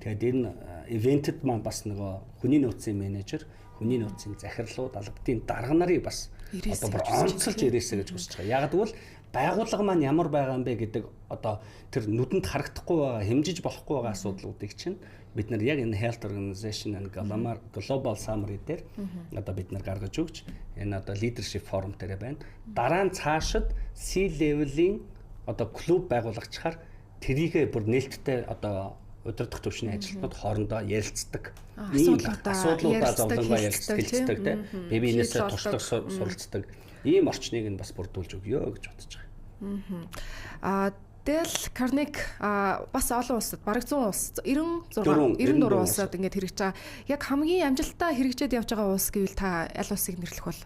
Тэгээд энэ ивентэд маань бас нөгөө хүний нөөцийн менежер, хүний нөөцийн захирлууд, албадын дарга нарыг бас одоо бүр онцолж ирээсэй гэж хүсэж байгаа. Яг гэвэл байгууллага маань ямар байгаа юм бэ гэдэг одоо тэр нүдэнд харагдахгүй байгаа, хэмжиж болохгүй байгаа асуудлуудыг чинь бид нар яг энэ Health Organization and Global Summary дээр одоо бид нар гаргаж өгч энэ одоо leadership forum дээр байна. Дараа нь цаашид C-level-ийн одоо клуб байгуулагчаар тэрийгэ бүр нээлттэй одоо удирдах төвшний ажилтнууд хоорондоо ярилцдаг. Асуудлуудаа зовлонгоо ярилцдаг тийм. Бибинээсээ туршлага суралцдаг. Ийм орчныг нь бас бүрдүүлж өгье гэж бодож байгаа. Дэл Карнеги бас олон улсад бараг 100 улс 94 улсад ингээд хэрэгжиж байгаа. Яг хамгийн амжилттай хэрэгжээд явж байгаа улс гэвэл та аль улсыг нэрлэх бол?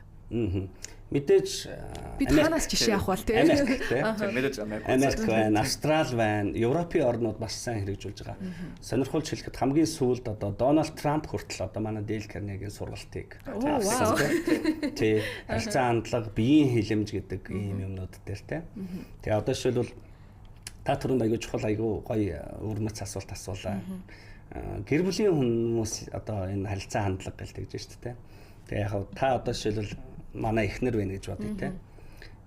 Мэдээж би танаас жишээ авах бол тийм. Америк байна, Австрали байна, Европын орнууд бас сайн хэрэгжүүлж байгаа. Сонирхолтой хэлэхэд хамгийн сүүлд одоо Дональд Трамп хүртэл одоо манай Дейл Карнегийн сургалтыг авсан тийм. Харилцаа хандлага, биеийн хилэмж гэдэг ийм юмнууд дээр тийм. Тэгээ одоо жишээлбэл та түрүүнд аягүй чухал аягүй гоё өрмөц асуулт асуулаа. Гэр бүлийн хүмүүс одоо энэ харилцаа хандлага гэж тэгж шүү дээ. Тэгээ яг та одоо жишээлбэл манай эхнэр байна гэж бодъё те.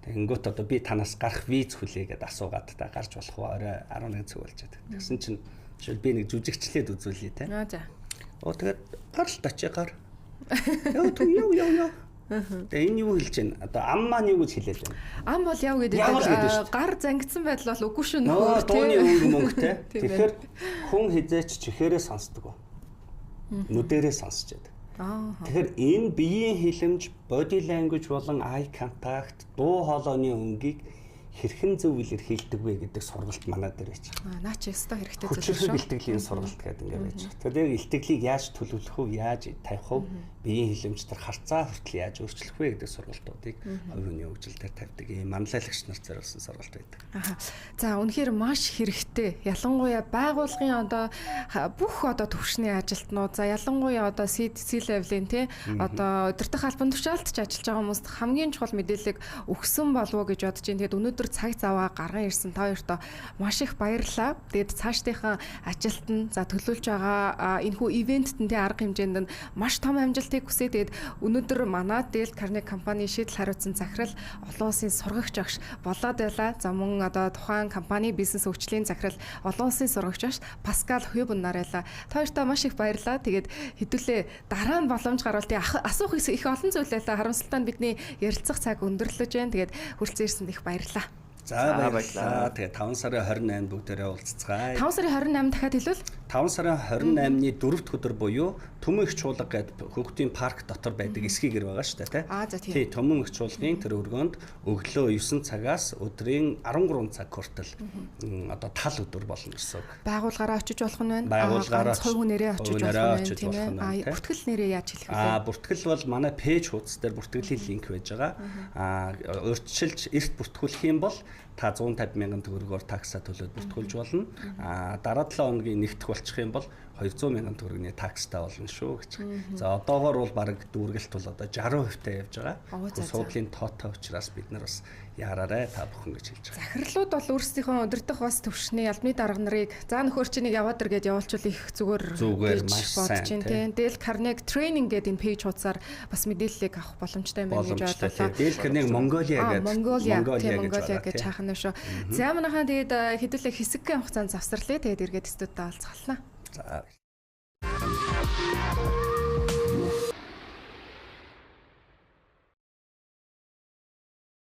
Тэгэнгүүт одоо би танаас гарах виз хүлээгээд асуугаад та гарч болох уу? Орой 11 цаг болж байгаа. Тэгсэн чинь жишээл би нэг жүжигчлээд үзүүлье те. За. Тэгээд гар л тачи гар. Яа. Тэгээ энэ юу хэлж байна? Одоо ам маань юу гэж хэлээд байна? Ам бол яв гэдэг. Гар зангидсан байдал бол үгүй шүү нөхөр те. Дууны өнгө мөнгө те. Тэгэхээр хүн хизээч чихээрээ сонсдог. Нүдэрээ сонсч яадаг. Тэгэхээр энэ биеийн хилэмж, body language болон eye contact, дуу хоолойны өнгийг хэрхэн зөв илэрхийлдэг вэ гэдэг сургалт манай дээр байж байгаа. Наа чи өстой хэрэгтэй зүйл шүү. Илтгэлийн сургалт гэдэг ингээд байж байгаа. Тэгэхээр яг илтгэлийг яаж төлөвлөх вэ, яаж тавих вэ, биеийн хилэмж төр харцаа хүртэл яаж өөрчлөх вэ гэдэг сургалтуудыг хувийн хөгжил дээр тавьдаг. Ийм манлайлагч нар зориулсан сургалт байдаг. За үнэхээр маш хэрэгтэй. Ялангуяа байгууллагын одоо бүх одоо төвшний ажилтнууд, за ялангуяа одоо C-level-ийн тий одоо удирдах албан тушаалтч ажиллаж байгаа хүмүүст хамгийн чухал мэдээллийг өгсөн болов уу гэж бодож байна. Тэгээд өнөөдөр өнөөдөр цаг заваа гарган ирсэн та хоёртоо маш их баярлалаа. Тэгээд цаашдынхаа ажилд нь за төлөвлөж байгаа энэхүү ивентэд нь арга хэмжээнд нь маш том амжилтыг хүсье. Тэгээд өнөөдөр манай Dale Carnegie компани шийдэл хариуцсан захирал олон улсын сургагч багш болоод байлаа. За мөн одоо тухайн компани бизнес хөгжлийн захирал олон улсын сургагч багш Паскал Хьюбн нарайлаа. Та хоёртоо маш их баярлалаа. Тэгээд хэдүүлээ дараа нь боломж гарвал асуух их олон зүйл байлаа. Харамсалтай нь бидний ярилцах цаг өндөрлөж байна. Тэгээд хүрэлцэн ирсэнд их баярлалаа. За баярлалаа. Тэгээ 5 сарын 28-нд бүгдээрээ уулзцгаая. 5 сарын 28 дахиад хэлвэл 5 сарын 28-ны 4-р өдөр буюу Төмөн их чуулга гэдэг Хөгтийн парк дотор байдаг эсхий гэр байгаа шүү дээ, тий. Төмөн их чуулгын тэр өргөнд өглөө 9 цагаас өдрийн 13 цаг хүртэл одоо тал өдөр болно гэсэн үг. Байгууллагаараа очиж болох нь байна. Байгууллагаараа хувь нэрээ очиж болох нь тийм ээ. Бүртгэл нэрээ яаж хэлэх вэ? Бүртгэл бол манай пэйж хуудас дээр бүртгэлийн линк байж байгаа. Урьдчилж эрт бүртгүүлэх юм бол та 150 мянган төгрөгөөр такса төлөөд бүртгүүлж болно. Дараа 7 хоногийн нэгдэх болчих юм бол 200 мянган төгрөгийн такстай болно шүү гэж. За одоогоор бол баг дүүргэлт бол одоо 60% тавьж байгаа. Суудлын тоотой учраас бид нар бас яараарай та бүхэн гэж хэлж байгаа. Захирлууд бол өөрсдийнхөө өдөртөх бас төвшний албаны дарга нарыг за нөхөр чинийг яваад ир гэж явуулчвал их зүгээр маш бодож байна тийм. Dale Carnegie Training гэдэг энэ пэйж хуудасаар бас мэдээллийг авах боломжтой байна гэж бодлоо. Dale Carnegie Mongolia гэж хаахна шүү. За манайхаа тэгээд хэдүүлээ хэсэгхэн хугацаанд завсарлаа. Тэгээд эргээд студид даалцгалнаа. За